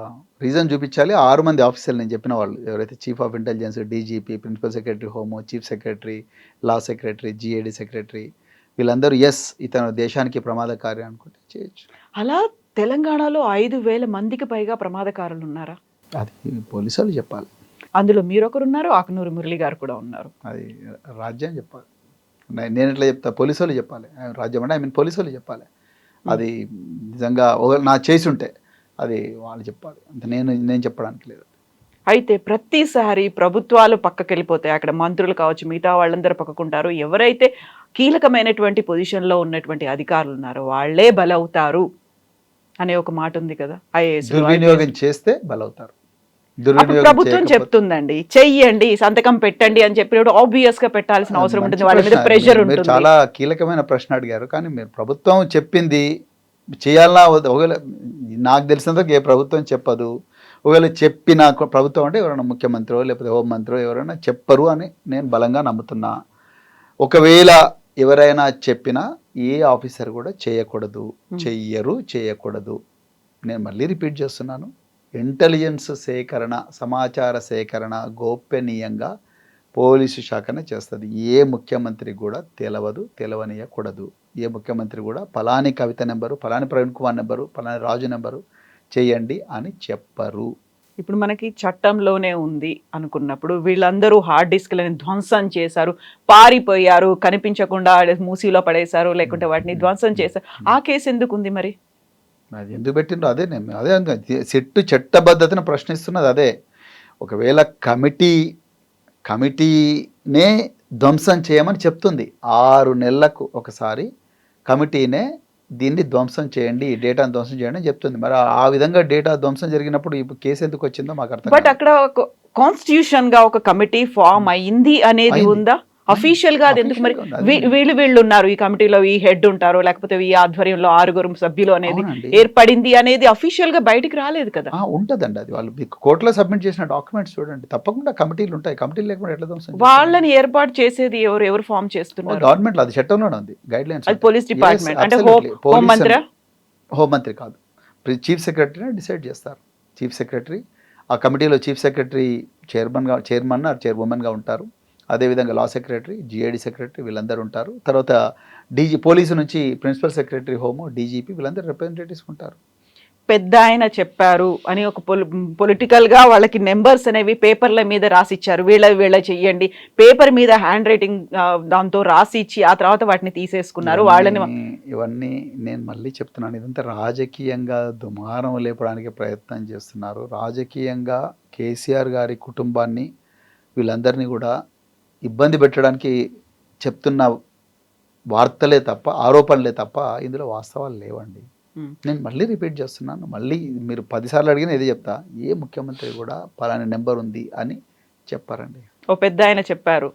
రీజన్ చూపించాలి. 6 మంది ఆఫీసర్లు నేను చెప్పిన వాళ్ళు ఎవరైతే chief of intelligence, DGP, principal secretary home, chief secretary, law secretary, GAD secretary, వీళ్ళందరూ ఎస్ ఇతను దేశానికి ప్రమాదకారి అనుకుంటే చేయొచ్చు. అలా తెలంగాణలో 5,000 మందికి పైగా ప్రమాదకారులు ఉన్నారా? అది పోలీసు వాళ్ళు చెప్పాలి. అందులో మీరొకరు ఉన్నారు, ఆకునూరు మురళి గారు కూడా ఉన్నారు. అది రాజ్యం చెప్పాలి, నేను ఎట్లా చెప్తా, పోలీసు వాళ్ళు చెప్పాలి. రాజ్యం అంటే పోలీసు వాళ్ళు చెప్పాలి. అది నిజంగా నా చేసి ఉంటే అది వాళ్ళు చెప్పాలి, అంత నేను చెప్పడానికి లేదు. అయితే ప్రతిసారి ప్రభుత్వాలు పక్కకి వెళ్ళిపోతాయి, అక్కడ మంత్రులు కావచ్చు మిగతా వాళ్ళందరూ పక్కకుంటారు, ఎవరైతే కీలకమైనటువంటి పొజిషన్లో ఉన్నటువంటి అధికారులు ఉన్నారో వాళ్ళే బలవుతారు అనే ఒక మాట ఉంది కదా. దుర్వినియోగం చేస్తే బలవుతారు. ప్రభుత్వం చెప్తుందండి చెయ్యండి, సంతకం పెట్టండి అని చెప్పినప్పుడు ఆబ్వియస్ గా పెట్టాల్సిన అవసరం ఉంటుంది, వాళ్ళ మీద ప్రెషర్ ఉంటుంది. చాలా కీలకమైన ప్రశ్న అడిగారు, కానీ మీరు ప్రభుత్వం చెప్పింది చేయాలన్నా, ఒకవేళ నాకు తెలిసినంత ఏ ప్రభుత్వం చెప్పదు, ఒకవేళ చెప్పిన ప్రభుత్వం అంటే ఎవరైనా ముఖ్యమంత్రి లేకపోతే హోంమంత్రి ఎవరైనా చెప్పరు అని నేను బలంగా నమ్ముతున్నా. ఒకవేళ ఎవరైనా చెప్పినా ఏ ఆఫీసర్ కూడా చేయకూడదు, చేయకూడదు. నేను మళ్ళీ రిపీట్ చేస్తున్నాను, ఇంటెలిజెన్స్ సేకరణ, సమాచార సేకరణ గోప్యనీయంగా పోలీసు శాఖనే చేస్తుంది. ఏ ముఖ్యమంత్రి కూడా తెలవనీయకూడదు. ఏ ముఖ్యమంత్రి కూడా ఫలాని కవిత నెంబరు, ఫలాని ప్రవీణ్ కుమార్ నెంబరు, ఫలాని రాజు నెంబరు చేయండి అని చెప్పరు. ఇప్పుడు మనకి చట్టంలోనే ఉంది అనుకున్నప్పుడు వీళ్ళందరూ హార్డ్ డిస్క్లని ధ్వంసం చేశారు, పారిపోయారు, కనిపించకుండా మూసీలో పడేశారు, లేకుంటే వాటిని ధ్వంసం చేశారు, ఆ కేసు ఎందుకు ఉంది మరి? అది ఎందుకు పెట్టిండ్రో అదే నేను అదే చట్టబద్ధతను ప్రశ్నిస్తున్నది అదే. ఒకవేళ కమిటీనే ధ్వంసం చేయమని చెప్తుంది, 6 నెలలకు ఒకసారి కమిటీనే దీన్ని ధ్వంసం చేయండి, డేటాను ధ్వంసం చేయండి అని చెప్తుంది. మరి ఆ విధంగా డేటా ధ్వంసం జరిగినప్పుడు ఈ కేసు ఎందుకు వచ్చిందో మాకు అర్థం. బట్ అక్కడ కాన్స్టిట్యూషన్ గా ఒక కమిటీ ఫామ్ అయింది అనేది ఉందా అఫీషియల్ గా? అది ఎందుకు మరి వీళ్ళు ఉన్నారు ఈ కమిటీలో, ఈ హెడ్ ఉంటారు, లేకపోతే ఈ ఆధ్వర్యంలో 6 సభ్యులు అనేది ఏర్పడింది అనేది అఫీషియల్ గా బయటికి రాలేదు కదా. ఉంటదండి, అది వాళ్ళు కోర్టులో సబ్మిట్ చేసిన డాక్యుమెంట్స్ చూడండి, తప్పకుండా కమిటీలు ఉంటాయి. కమిటీలు లేకుండా ఎట్లా ధ్వంసం? వాళ్ళని ఏర్పాటు చేసేది ఎవరు ఫామ్ చేస్తున్నారు? గవర్నమెంట్, అది చట్టంలోనే ఉంది, గైడ్ లైన్స్. అది పోలీస్ డిపార్ట్మెంట్ అంటే హోంమంత్రి కాదు, చీఫ్ సెక్రటరీని డిసైడ్ చేస్తారు. చీఫ్ సెక్రటరీ, ఆ కమిటీలో చీఫ్ సెక్రటరీ చైర్మన్ చైర్మన్గా ఉంటారు. అదేవిధంగా లా సెక్రటరీ, జిఐడి సెక్రటరీ వీళ్ళందరూ ఉంటారు. తర్వాత పోలీసు నుంచి ప్రిన్సిపల్ సెక్రటరీ హోము, డీజీపీ వీళ్ళందరూ రిప్రజెంటేటివ్స్ ఉంటారు. పెద్ద ఆయన చెప్పారు అని ఒక పొలిటికల్ గా వాళ్ళకి నెంబర్స్ అనేవి పేపర్ల మీద రాసిచ్చారు, వీళ్ళ చెయ్యండి, పేపర్ మీద హ్యాండ్ రైటింగ్ దాంతో రాసి ఇచ్చి ఆ తర్వాత వాటిని తీసేసుకున్నారు. వాళ్ళని ఇవన్నీ నేను మళ్ళీ చెప్తున్నాను, ఇదంతా రాజకీయంగా దుమారం లేపడానికి ప్రయత్నం చేస్తున్నారు. రాజకీయంగా కేసీఆర్ గారి కుటుంబాన్ని వీళ్ళందరినీ కూడా ఇబ్బంది పెట్టడానికి చెప్తున్న వార్తలే తప్ప, ఆరోపణలే తప్ప ఇందులో వాస్తవాలు లేవండి. నేను మళ్ళీ రిపీట్ చేస్తున్నాను, మళ్ళీ మీరు 10 సార్లు అడిగినా ఇదే చెప్తా, ఏ ముఖ్యమంత్రి కూడా పలానా నెంబర్ ఉంది అని చెప్పారండి. ఓ పెద్ద ఆయన చెప్పారు,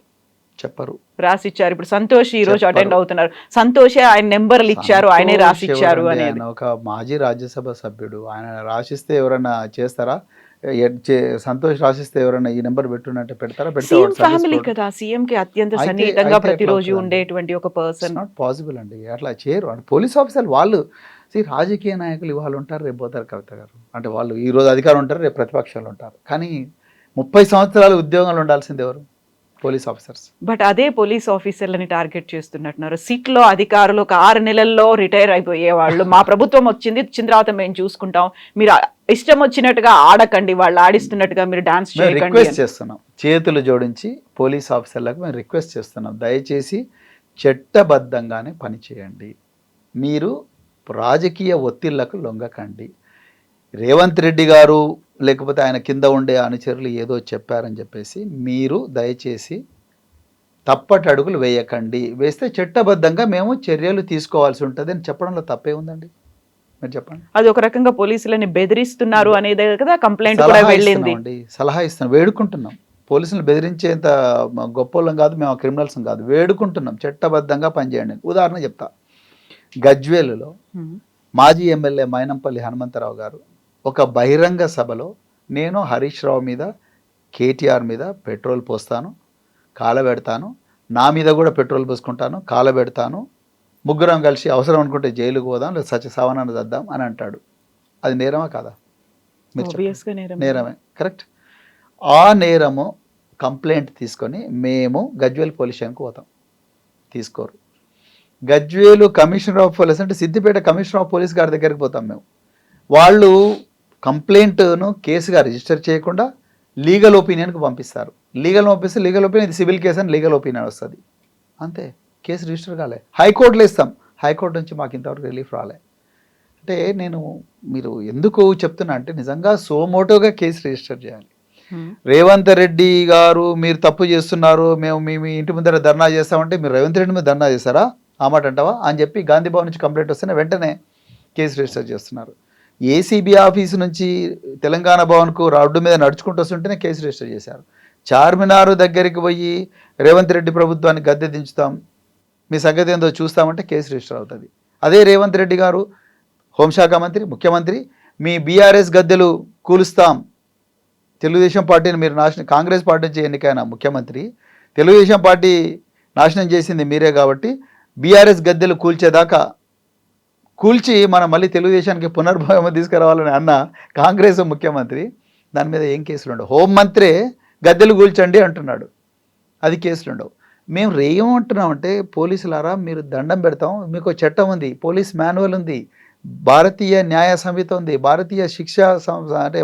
చెప్పరు, రాసిచ్చారు. ఇప్పుడు సంతోష్ ఈ రోజు అటెండ్ అవుతున్నారు, సంతోషే ఆయన నెంబర్లు ఇచ్చారు, ఆయనే రాసిచ్చారు అని. ఆయన ఒక మాజీ రాజ్యసభ సభ్యుడు, ఆయన రాసిస్తే ఎవరైనా చేస్తారా? సంతోష్ రాసిస్తే ఎవరైనా ఈ నెంబర్ పెట్టునంటే పెడతారా? సీఎం ఫ్యామిలీ కదా, సీఎం కి అత్యంత సన్నిహితంగా ప్రతిరోజు ఉండేటువంటి ఒక పర్సన్. నాట్ పాసిబుల్ అండి, అట్లా చేయరు. పోలీస్ ఆఫీసర్లు వాళ్ళు రాజకీయ నాయకులు ఇవాళ ఉంటారు, రేపు పోతారు. కవిత గారు అంటే వాళ్ళు ఈ రోజు అధికారం ఉంటారు, రేపు ప్రతిపక్షాలు ఉంటారు. కానీ 30 సంవత్సరాలు ఉద్యోగాలు ఉండాల్సింది ఎవరు? Police officers. బట్ అదే పోలీస్ ఆఫీసర్లని టార్గెట్ చేస్తున్నట్టున్నారు. సిట్లో అధికారులు ఒక 6 నెలల్లో రిటైర్ అయిపోయే వాళ్ళు, మా ప్రభుత్వం వచ్చింది తర్వాత మేము చూసుకుంటాం, మీరు ఇష్టం వచ్చినట్టుగా ఆడకండి, వాళ్ళు ఆడిస్తున్నట్టుగా మీరు డాన్స్ చేయకండి. రిక్వెస్ట్ చేస్తున్నాం, చేతులు జోడించి పోలీస్ ఆఫీసర్లకు మేము రిక్వెస్ట్ చేస్తున్నాం, దయచేసి చట్టబద్ధంగానే పనిచేయండి, మీరు రాజకీయ ఒత్తిళ్లకు లొంగకండి. రేవంత్ రెడ్డి గారు లేకపోతే ఆయన కింద ఉండే అనుచరులు ఏదో చెప్పారని చెప్పేసి మీరు దయచేసి తప్పటి అడుగులు వేయకండి, వేస్తే చట్టబద్ధంగా మేము చర్యలు తీసుకోవాల్సి ఉంటుంది అని చెప్పడంలో తప్పే ఉందండి? మీరు చెప్పండి. అది ఒక రకంగా పోలీసులని బెదిరిస్తున్నారు అనేది కదా కంప్లైంట్ కూడా వెళ్ళింది. సలహా ఇస్తున్నాం, వేడుకుంటున్నాం. పోలీసులు బెదిరించేంత గొప్పలం కాదు, మేము క్రిమినల్స్ కాదు, వేడుకుంటున్నాం చట్టబద్ధంగా పనిచేయండి. ఉదాహరణ చెప్తా, గజ్వేలులో మాజీ ఎమ్మెల్యే మైనంపల్లి హనుమంతరావు గారు ఒక బహిరంగ సభలో నేను హరీష్ రావు మీద, కేటీఆర్ మీద పెట్రోల్ పోస్తాను, కాలబెడతాను, నా మీద కూడా పెట్రోల్ పోసుకుంటాను, కాలబెడతాను, ముగ్గురం కలిసి అవసరం అనుకుంటే జైలుకు పోదాం, లేదా సత్య సావనాన్ని చద్దాం అని అంటాడు. అది నేరమా కాదా? నేరమే, కరెక్ట్. ఆ నేరము కంప్లైంట్ తీసుకొని మేము గజ్వేల్ పోలీస్ స్టేషన్కి పోతాం, తీసుకోరు. గజ్వేలు కమిషనర్ ఆఫ్ పోలీస్ అంటే సిద్దిపేట కమిషనర్ ఆఫ్ పోలీస్ గారి దగ్గరికి పోతాం మేము. వాళ్ళు కంప్లైంట్ను కేసుగా రిజిస్టర్ చేయకుండా లీగల్ ఒపీనియన్కి పంపిస్తారు. లీగల్ పంపిస్తే లీగల్ ఒపీనియన్, ఇది సివిల్ కేసు అని లీగల్ ఒపీనియన్ వస్తుంది, అంతే. కేసు రిజిస్టర్ కాలే, హైకోర్టులో ఇస్తాం, హైకోర్టు నుంచి మాకు ఇంతవరకు రిలీఫ్ రాలే. అంటే నేను మీరు ఎందుకు చెప్తున్నా అంటే నిజంగా సోమోటోగా కేసు రిజిస్టర్ చేయాలి. రేవంత్ రెడ్డి గారు మీరు తప్పు చేస్తున్నారు, మేము మీ ఇంటి ముందర ధర్నా చేస్తామంటే మీరు రేవంత్ రెడ్డి మీద ధర్నా చేస్తారా? ఆ మాట అంటావా అని చెప్పి గాంధీ భవన్ నుంచి కంప్లైంట్ వస్తేనే వెంటనే కేసు రిజిస్టర్ చేస్తున్నారు. ఏసీబీ ఆఫీసు నుంచి తెలంగాణ భవన్కు రోడ్డు మీద నడుచుకుంటూ వస్తుంటేనే కేసు రిజిస్టర్ చేశారు. చార్మినార్ దగ్గరికి పోయి రేవంత్ రెడ్డి ప్రభుత్వాన్ని గద్దె దించుతాం, మీ సంగతి ఏందో చూస్తామంటే కేసు రిజిస్టర్ అవుతుంది. అదే రేవంత్ రెడ్డి గారు హోంశాఖ మంత్రి, ముఖ్యమంత్రి, మీ బీఆర్ఎస్ గద్దెలు కూలుస్తాం, తెలుగుదేశం పార్టీని మీరు కాంగ్రెస్ పార్టీ నుంచి ఎన్నికైన ముఖ్యమంత్రి, తెలుగుదేశం పార్టీ నాశనం చేసింది మీరే కాబట్టి బీఆర్ఎస్ గద్దెలు కూల్చేదాకా కూల్చి మనం మళ్ళీ తెలుగుదేశానికి పునర్భవం తీసుకురావాలని అన్న కాంగ్రెస్ ముఖ్యమంత్రి, దాని మీద ఏం కేసులు ఉండవు. హోంమంత్రే గద్దెలు కూల్చండి అంటున్నాడు, అది కేసులు ఉండవు. మేము ఏమంటున్నామంటే పోలీసులారా మీరు దండం పెడతాం, మీకు చట్టం ఉంది, పోలీస్ మాన్యువల్ ఉంది, భారతీయ న్యాయ సంహిత ఉంది, భారతీయ శిక్షా అంటే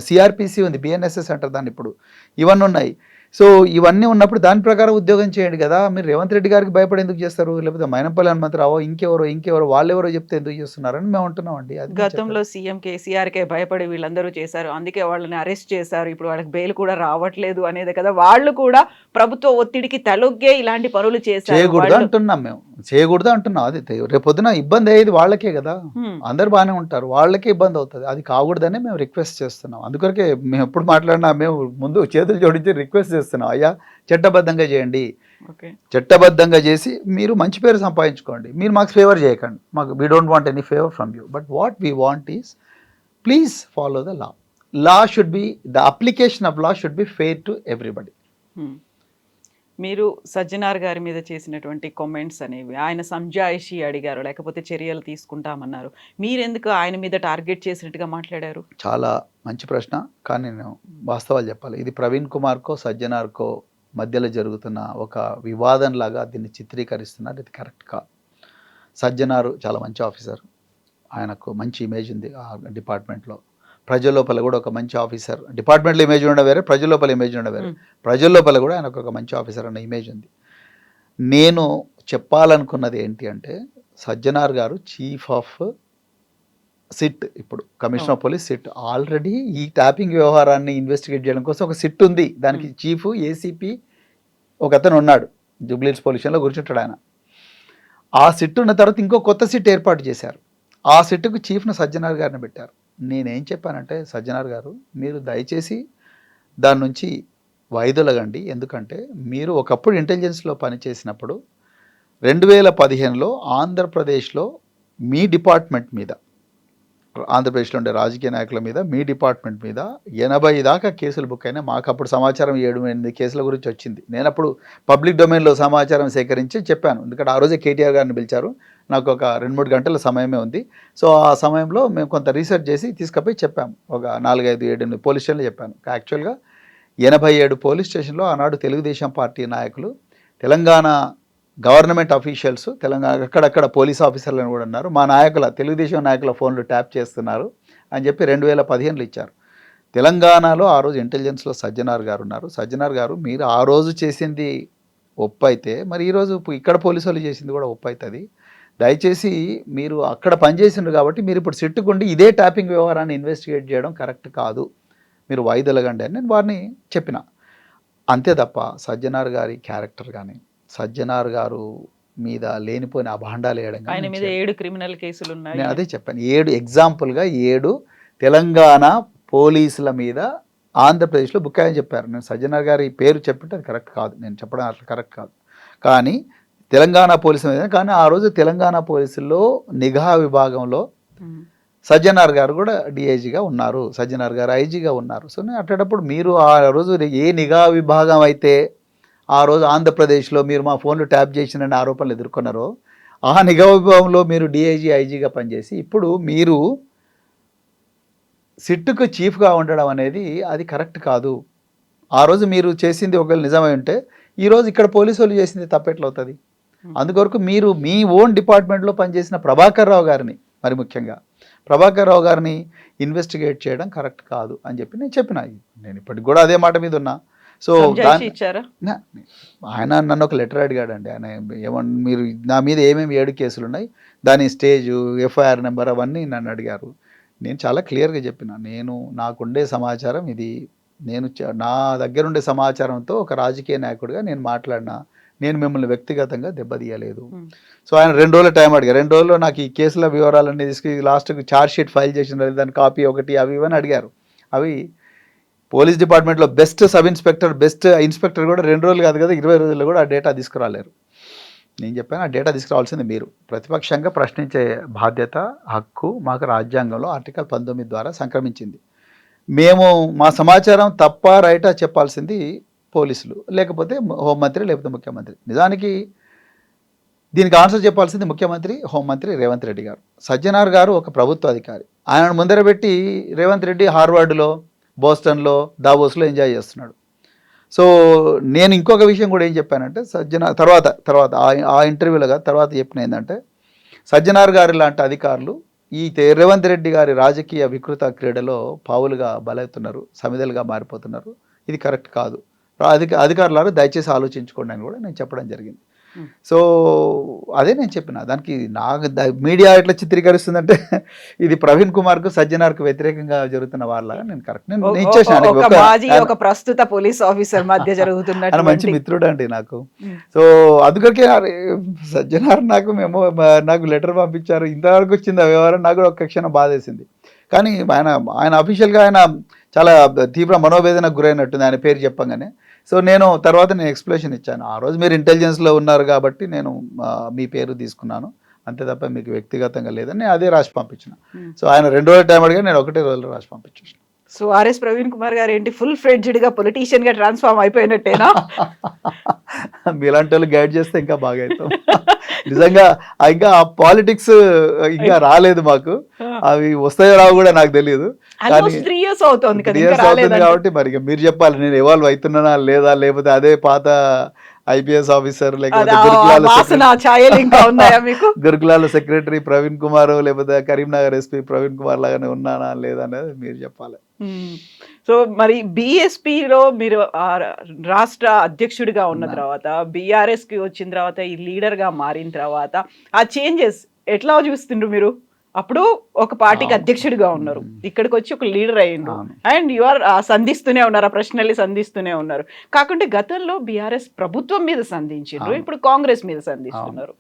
సిఆర్పిసి ఉంది, బిఎన్ఎస్ఎస్ అంటారు దాన్ని ఇప్పుడు, ఇవన్నీ ఉన్నాయి. సో ఇవన్నీ ఉన్నప్పుడు దాని ప్రకారం ఉద్యోగం చేయండి కదా. మీరు రేవంత్ రెడ్డి గారికి భయపడి ఎందుకు చేస్తారు? లేకపోతే మైనంపల్లి హనుమంతరావు ఇంకెవరో వాళ్ళెవరో చెప్తే ఎందుకు చేస్తున్నారని మేము అంటున్నామండి. గతంలో సీఎం కేసీఆర్కే భయపడి వీళ్ళందరూ చేశారు, అందుకే వాళ్ళని అరెస్ట్ చేశారు, ఇప్పుడు వాళ్ళకి బెయిల్ కూడా రావట్లేదు అనేది కదా. వాళ్ళు కూడా ప్రభుత్వ ఒత్తిడికి తలొగ్గే ఇలాంటి పనులు చేయకూడదు అంటున్నాం మేము, చేయకూడదు అంటున్నాం. అది రేపొద్దున ఇబ్బంది అయ్యేది వాళ్ళకే కదా, అందరు బాగానే ఉంటారు, వాళ్ళకే ఇబ్బంది అవుతుంది, అది కాకూడదని మేము రిక్వెస్ట్ చేస్తున్నాం. అందుకొరకే మేము ఎప్పుడు మాట్లాడినా మేము ముందు చేతులు జోడించి రిక్వెస్ట్ చేస్తున్నాం, అయ్యా చట్టబద్ధంగా చేయండి, చట్టబద్ధంగా చేసి మీరు మంచి పేరు సంపాదించుకోండి, మీరు మాకు ఫేవర్ చేయకండి, మాకు we don't want any favour from you, but what we want is please follow the law. Law should be, the application of law should be fair to everybody. మీరు సజ్జనార్ గారి మీద చేసినటువంటి కామెంట్స్ అనేవి, ఆయన సంజాయిషి అడిగారు, లేకపోతే చర్యలు తీసుకుంటామన్నారు, మీరెందుకు ఆయన మీద టార్గెట్ చేసినట్టుగా మాట్లాడారు? చాలా మంచి ప్రశ్న, కానీ నేను వాస్తవాలు చెప్పాలి. ఇది ప్రవీణ్ కుమార్కో సజ్జనార్కో మధ్యలో జరుగుతున్న ఒక వివాదంలాగా దీన్ని చిత్రీకరిస్తున్నారు. ఇది కరెక్ట్ కాదు. సజ్జనారు చాలా మంచి ఆఫీసర్, ఆయనకు మంచి ఇమేజ్ ఉంది ఆ డిపార్ట్మెంట్లో. ప్రజల లోపల కూడా ఒక మంచి ఆఫీసర్, డిపార్ట్మెంట్లో ఇమేజ్ ఉండడం వేరే, ప్రజల లోపల ఇమేజ్ ఉండడం వేరే. ప్రజల లోపల కూడా ఆయనకు ఒక మంచి ఆఫీసర్ అన్న ఇమేజ్ ఉంది. నేను చెప్పాలనుకున్నది ఏంటి అంటే, సజ్జనార్ గారు చీఫ్ ఆఫ్ సిట్, ఇప్పుడు commissioner of police SIT, already ఈ ట్యాపింగ్ వ్యవహారాన్ని ఇన్వెస్టిగేట్ చేయడం కోసం ఒక సిట్ ఉంది. దానికి చీఫ్ ఏసీపీ ఒక అతను ఉన్నాడు, జూబ్లీహిల్స్ పొల్యూషన్లో కూర్చుంటాడు ఆయన. ఆ సిట్ ఉన్న తర్వాత ఇంకో కొత్త సిట్ ఏర్పాటు చేశారు. ఆ సిట్కు చీఫ్ను సజ్జనార్ గారిని పెట్టారు. నేనేం చెప్పానంటే, సజ్జనార్ గారు మీరు దయచేసి దాని నుంచి వైదొలగండి. ఎందుకంటే మీరు ఒకప్పుడు ఇంటెలిజెన్స్లో పనిచేసినప్పుడు 2015లో ఆంధ్రప్రదేశ్లో మీ డిపార్ట్మెంట్ మీద, ఆంధ్రప్రదేశ్లో ఉండే రాజకీయ నాయకుల మీద, మీ డిపార్ట్మెంట్ మీద 80 దాకా కేసులు బుక్ అయినా. మాకు అప్పుడు సమాచారం 7-8 కేసుల గురించి వచ్చింది. నేను అప్పుడు పబ్లిక్ డొమైన్లో సమాచారం సేకరించి చెప్పాను. ఎందుకంటే ఆ రోజే కేటీఆర్ గారిని పిలిచారు, నాకు ఒక 2-3 గంటల సమయమే ఉంది. సో ఆ సమయంలో మేము కొంత రీసెర్చ్ చేసి తీసుకుపోయి చెప్పాము. ఒక 4-5-7 పోలీస్ స్టేషన్లు చెప్పాను. యాక్చువల్గా 87 పోలీస్ స్టేషన్లో ఆనాడు తెలుగుదేశం పార్టీ నాయకులు, తెలంగాణ గవర్నమెంట్ అఫీషియల్స్, తెలంగాణ అక్కడక్కడ పోలీస్ ఆఫీసర్లను కూడా ఉన్నారు, మా నాయకుల, తెలుగుదేశం నాయకుల ఫోన్లు ట్యాప్ చేస్తున్నారు అని చెప్పి 2015లో ఇచ్చారు. తెలంగాణలో ఆ రోజు ఇంటెలిజెన్స్లో సజ్జనార్ గారు ఉన్నారు. సజ్జనార్ గారు, మీరు ఆ రోజు చేసింది ఒప్పు అయితే మరి ఈరోజు ఇక్కడ పోలీసు వాళ్ళు చేసింది కూడా ఒప్పు అవుతుంది. దయచేసి మీరు అక్కడ పనిచేసిండ్రు కాబట్టి మీరు ఇప్పుడు సిట్టుకుండి ఇదే ట్యాపింగ్ వ్యవహారాన్ని ఇన్వెస్టిగేట్ చేయడం కరెక్ట్ కాదు, మీరు వాయిదొలగండి అని నేను వారిని చెప్పిన. అంతే తప్ప సజ్జనార్ గారి క్యారెక్టర్ కానీ, సజ్జనార్ గారు మీద లేనిపోయిన అభాండాలు వేయడం కానీ, ఆయన మీద 7 క్రిమినల్ కేసులు ఉన్నాయి. నేను అదే చెప్పాను. 7 ఎగ్జాంపుల్గా 7 తెలంగాణ పోలీసుల మీద ఆంధ్రప్రదేశ్లో బుక్ అయ్యని చెప్పారు. నేను సజ్జనార్ గారి పేరు చెప్పింటే అది కరెక్ట్ కాదు, నేను చెప్పడం అట్లా కరెక్ట్ కాదు. కానీ తెలంగాణ పోలీసుల మీద, కానీ ఆ రోజు తెలంగాణ పోలీసుల్లో నిఘా విభాగంలో సజ్జనార్ గారు కూడా డిఐజీగా ఉన్నారు, సజ్జనార్ గారు ఐజీగా ఉన్నారు. సో నేను అట్టేటప్పుడు మీరు ఆ రోజు ఏ నిఘా విభాగం అయితే ఆ రోజు ఆంధ్రప్రదేశ్లో మీరు మా ఫోన్లు ట్యాప్ చేసినని ఆరోపణలు ఎదుర్కొన్నారో, ఆ నిఘా విభాగంలో మీరు డిఐజీ ఐజీగా పనిచేసి ఇప్పుడు మీరు సిట్టుకు చీఫ్గా ఉండడం అనేది అది కరెక్ట్ కాదు. ఆ రోజు మీరు చేసింది ఒకవేళ నిజమై ఉంటే ఈరోజు ఇక్కడ పోలీసు వాళ్ళు చేసింది తప్పెట్లవుతుంది. అందుకొరకు మీరు మీ ఓన్ డిపార్ట్మెంట్లో పనిచేసిన ప్రభాకర్ రావు గారిని, మరి ముఖ్యంగా ప్రభాకర్ రావు గారిని ఇన్వెస్టిగేట్ చేయడం కరెక్ట్ కాదు అని చెప్పి నేను చెప్పిన. నేను ఇప్పటికి కూడా అదే మాట మీద ఉన్నా. సో ఆయన నన్ను ఒక లెటర్ అడిగాడండి. ఆయన ఏమన్నా మీరు నా మీద ఏమేమి 7 కేసులు ఉన్నాయి, దాని స్టేజు, ఎఫ్ఐఆర్ నెంబర్ అవన్నీ నన్ను అడిగారు. నేను చాలా క్లియర్గా చెప్పిన, నేను నాకుండే సమాచారం ఇది, నేను నా దగ్గర ఉండే సమాచారంతో ఒక రాజకీయ నాయకుడిగా నేను మాట్లాడినా, నేను మిమ్మల్ని వ్యక్తిగతంగా దెబ్బతీయలేదు. సో ఆయన 2 రోజుల టైం అడిగారు. 2 రోజుల్లో నాకు ఈ కేసుల వివరాలన్నీ తీసుకు లాస్ట్కి ఛార్జ్ షీట్ ఫైల్ చేసిన దాని కాపీ ఒకటి అవి ఇవన్నీ అడిగారు. అవి పోలీస్ డిపార్ట్మెంట్లో best sub inspector, best inspector కూడా 2 రోజులు కాదు కదా, 20 రోజుల్లో కూడా ఆ డేటా తీసుకురాలేరు. నేను చెప్పాను, ఆ డేటా తీసుకురావాల్సింది మీరు. ప్రతిపక్షంగా ప్రశ్నించే బాధ్యత, హక్కు మాకు రాజ్యాంగంలో ఆర్టికల్ 19 ద్వారా సంక్రమించింది. మేము మా సమాచారం తప్ప రైటా చెప్పాల్సింది పోలీసులు, లేకపోతే హోంమంత్రి, లేకపోతే ముఖ్యమంత్రి. నిజానికి దీనికి ఆన్సర్ చెప్పాల్సింది ముఖ్యమంత్రి, హోంమంత్రి రేవంత్ రెడ్డి గారు. సజ్జనార్ గారు ఒక ప్రభుత్వ అధికారి. ఆయనను ముందర పెట్టి రేవంత్ రెడ్డి హార్వర్డ్లో, బోస్టన్లో, దావోస్లో ఎంజాయ్ చేస్తున్నాడు. సో నేను ఇంకొక విషయం కూడా ఏం చెప్పానంటే, తర్వాత ఆ ఇంటర్వ్యూలో తర్వాత చెప్పిన ఏంటంటే, సజ్జనార్ గారి లాంటి అధికారులు ఈ రేవంత్ రెడ్డి గారి రాజకీయ వికృత క్రీడలో పావులుగా బలవుతున్నారు, సమిదలుగా మారిపోతున్నారు. ఇది కరెక్ట్ కాదు. అధికారులారు దయచేసి ఆలోచించుకోండి అని కూడా నేను చెప్పడం జరిగింది. సో అదే నేను చెప్పిన. దానికి నాకు మీడియా ఎట్లా చిత్రీకరిస్తుందంటే ఇది ప్రవీణ్ కుమార్కు, సజ్జనార్కు వ్యతిరేకంగా జరుగుతున్న వాళ్ళగా నేను కరెక్ట్ నేను ఇచ్చేసాను. ఒక ప్రస్తుత పోలీస్ ఆఫీసర్ మధ్య జరుగుతున్న మంచి మిత్రుడు అండి నాకు. సో అందుకొరకే సజ్జనార్ నాకు లెటర్ పంపించారు, ఇంతవరకు వచ్చింది ఆ వ్యవహారం. నాకు కూడా ఒక క్షణం బాధేసింది. కానీ ఆయన అఫీషియల్గా ఆయన చాలా తీవ్ర మనోవేదనకు గురైనట్టుంది ఆయన పేరు చెప్పంగానే. సో నేను ఎక్స్ప్లెనేషన్ ఇచ్చాను. ఆ రోజు మీరు ఇంటెలిజెన్స్లో ఉన్నారు కాబట్టి నేను మీ పేరు తీసుకున్నాను, అంతే తప్ప మీకు వ్యక్తిగతంగా లేదని అదే రాసి పంపించిన. సో ఆయన 2 రోజుల టైం అడిగా, నేను 1 రోజులో రాసి పంపించేసాను. సో ఆర్ఎస్ ప్రవీణ్ కుమార్ గారు ఏంటి ఫుల్ ఫ్లెడ్జ్డ్ గా పొలిటీషియన్ గా ట్రాన్స్ఫార్మ్ అయిపోయినట్టేనా? మీలాంటి వాళ్ళు గైడ్ చేస్తే ఇంకా బాగా అవుతాం. నిజంగా ఇంకా పాలిటిక్స్ ఇంకా రాలేదు మాకు, అవి వస్తాయో రావు కూడా నాకు తెలియదు. కానీ 3 years అవుతుంది కదా, 3 ఇంకా years అవుతుంది రాలేదంటే. కాబట్టి మరి ఇక మీరు చెప్పాలి నేను ఎవాల్వ్ అవుతున్నానా లేదా, లేకపోతే అదే పాత ఐపీఎస్ ఆఫీసర్ లేకపోతే వాసన ఛాయలు ఇంకా ఉన్నాయా మీకు? గురుకులాల సెక్రటరీ ప్రవీణ్ కుమార్ లేకపోతే కరీంనగర్ ఎస్పీ ప్రవీణ్ కుమార్ లాగానే ఉన్నానా లేదా అనేది మీరు చెప్పాలి. సో మరి బిఎస్పిలో మీరు రాష్ట్ర అధ్యక్షుడిగా ఉన్న తర్వాత, బీఆర్ఎస్ కి వచ్చిన తర్వాత, ఈ లీడర్ గా మారిన తర్వాత ఆ చేంజెస్ ఎట్లా చూస్తుండ్రు మీరు? అప్పుడు ఒక పార్టీకి అధ్యక్షుడిగా ఉన్నారు, ఇక్కడికి వచ్చి ఒక లీడర్ అయ్యిండ్రు, అండ్ యు ఆర్ సంధిస్తూనే ఉన్నారు, ఆ ప్రశ్నల్ని సంధిస్తూనే ఉన్నారు. కాకుంటే గతంలో బీఆర్ఎస్ ప్రభుత్వం మీద సంధించారు, ఇప్పుడు కాంగ్రెస్ మీద సంధిస్తున్నారు.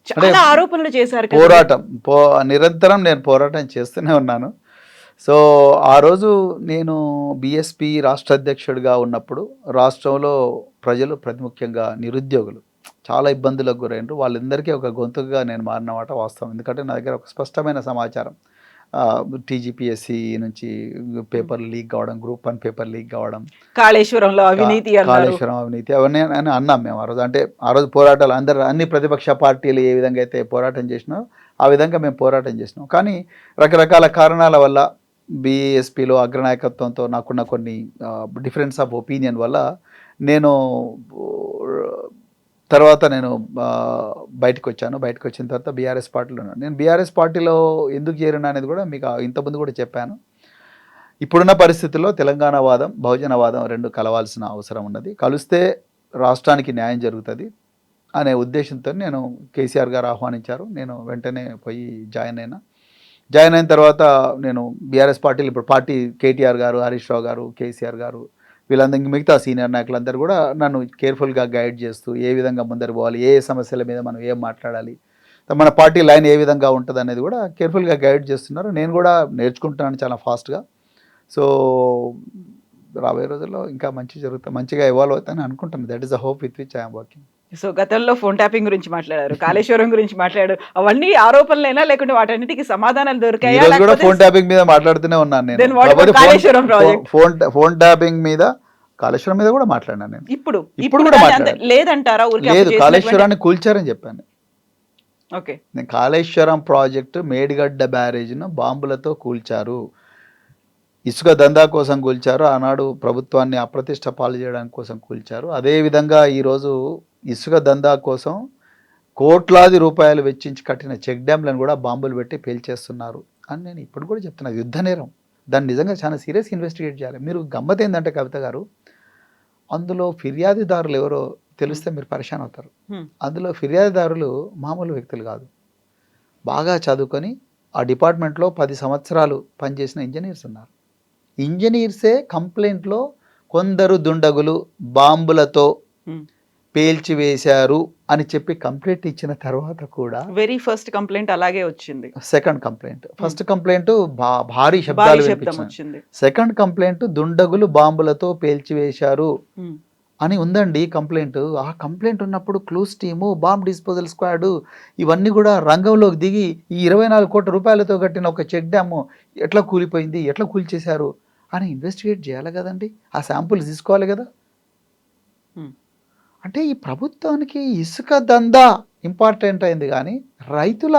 చాలా ఆరోపణలు చేశారు. పోరాటం నిరంతరం నేను పోరాటం చేస్తూనే ఉన్నాను. సో ఆ రోజు నేను బిఎస్పి రాష్ట్ర అధ్యక్షుడిగా ఉన్నప్పుడు రాష్ట్రంలో ప్రజలు, ముఖ్యంగా నిరుద్యోగులు చాలా ఇబ్బందులకు గురైనరు. వాళ్ళందరికీ ఒక గొంతుగా నేను మారినమాట వాస్తవం. ఎందుకంటే నా దగ్గర ఒక స్పష్టమైన సమాచారం, టీజీపీఎస్సీ నుంచి పేపర్లు లీక్ కావడం, గ్రూప్ 1 పేపర్ లీక్ కావడం, కాళేశ్వరం అవినీతి అవన్నీ అని అన్నాం మేము ఆ రోజు. అంటే ఆ రోజు పోరాటాలు అన్ని ప్రతిపక్ష పార్టీలు ఏ విధంగా అయితే పోరాటం చేసినో ఆ విధంగా మేము పోరాటం చేసినాం. కానీ రకరకాల కారణాల వల్ల బీఎస్పీలో అగ్రనాయకత్వంతో నాకున్న కొన్ని డిఫరెన్స్ ఆఫ్ ఒపీనియన్ వల్ల నేను బయటకు వచ్చాను. బయటకు వచ్చిన తర్వాత బీఆర్ఎస్ పార్టీలో ఉన్నాను. నేను బీఆర్ఎస్ పార్టీలో ఎందుకు చేరినా అనేది కూడా మీకు ఇంతకుముందు కూడా చెప్పాను. ఇప్పుడున్న పరిస్థితుల్లో తెలంగాణ వాదం, బహుజన వాదం రెండు కలవాల్సిన అవసరం ఉన్నది. కలిస్తే రాష్ట్రానికి న్యాయం జరుగుతుంది అనే ఉద్దేశంతో నేను కేసీఆర్ గారు ఆహ్వానించారు. నేను వెంటనే పోయి జాయిన్ అయిన తర్వాత నేను బీఆర్ఎస్ పార్టీలు ఇప్పుడు పార్టీ కేటీఆర్ గారు, హరీష్ రావు గారు, కేసీఆర్ గారు వీళ్ళందరికీ మిగతా సీనియర్ నాయకులందరూ కూడా నన్ను కేర్ఫుల్గా గైడ్ చేస్తూ ఏ విధంగా ముందరు పోవాలి, ఏ సమస్యల మీద మనం ఏం మాట్లాడాలి, మన పార్టీ లైన్ ఏ విధంగా ఉంటుంది అనేది కూడా కేర్ఫుల్గా గైడ్ చేస్తున్నారు. నేను కూడా నేర్చుకుంటున్నాను చాలా ఫాస్ట్గా. సో రాబోయే రోజుల్లో ఇంకా మంచిగా ఇవాల్వ్ అవుతానని అనుకుంటున్నాను. That is the hope with which I'm working. So గతంలో ఫోన్ ట్యాపింగ్ గురించి మాట్లాడారు, కాళేశ్వరం గురించి మాట్లాడారు, అవన్నీ ఆరోపణలైనా లేకుంటే వాటన్నిటికి సమాధానాలు దొరికాయా? ఫోన్ ట్యాపింగ్ మీద మాట్లాడుతూనే ఉన్నాను నేను. ఫోన్ ట్యాపింగ్ మీద, కాళేశ్వరం మీద కూడా మాట్లాడినాను నేను. ఇప్పుడు కూడా మాట్లాడాను. లేదంటారా? లేదు, కాళేశ్వరాన్ని కూల్చారని చెప్పాను. ఓకే, నేను కాళేశ్వరం ప్రాజెక్టు మేడిగడ్డ బ్యారేజ్ను బాంబులతో కూల్చారు, ఇసుక దందా కోసం కూల్చారు, ఆనాడు ప్రభుత్వాన్ని అప్రతిష్ట పాలు చేయడానికి కోసం కూల్చారు. అదేవిధంగా ఈరోజు ఇసుక దందా కోసం కోట్లాది రూపాయలు వెచ్చించి కట్టిన చెక్ డ్యామ్లను కూడా బాంబులు పెట్టి పేల్చేస్తున్నారు అని నేను ఇప్పుడు కూడా చెప్తున్నాను. యుద్ధ నేరం, దాన్ని నిజంగా చాలా సీరియస్ ఇన్వెస్టిగేట్ చేయాలి. మీరు గమ్మత్ ఏంటంటే కవిత గారు, అందులో ఫిర్యాదుదారులు ఎవరో తెలిస్తే మీరు పరేషాన్ అవుతారు. అందులో ఫిర్యాదుదారులు మామూలు వ్యక్తులు కాదు, బాగా చదువుకొని ఆ డిపార్ట్మెంట్లో 10 సంవత్సరాలు పనిచేసిన ఇంజనీర్స్ ఉన్నారు. ఇంజనీర్సే కంప్లైంట్లో కొందరు దుండగులు బాంబులతో పేల్చివేశారు అని చెప్పి కంప్లైంట్ ఇచ్చిన తర్వాత కూడా వెరీ ఫస్ట్ కంప్లైంట్ అలాగే వచ్చింది. సెకండ్ కంప్లైంట్, ఫస్ట్ కంప్లైంట్ భారీ శబ్దాలు వినిపించింది. సెకండ్ కంప్లైంట్ దుండగులు బాంబులతో పేల్చివేశారు అని ఉందండి కంప్లైంట్. ఆ కంప్లైంట్ ఉన్నప్పుడు clues team, bomb disposal squad ఇవన్నీ కూడా రంగంలోకి దిగి ఈ 24 కోట్ల రూపాయలతో కట్టిన ఒక చెక్ డ్యాము ఎట్లా కూలిపోయింది, ఎట్లా కూల్చేశారు అని ఇన్వెస్టిగేట్ చేయాలి కదండి. ఆ శాంపుల్స్ తీసుకోవాలి కదా. అంటే ఈ ప్రభుత్వానికి ఇసుక దందా ఇంపార్టెంట్ అయింది కానీ రైతుల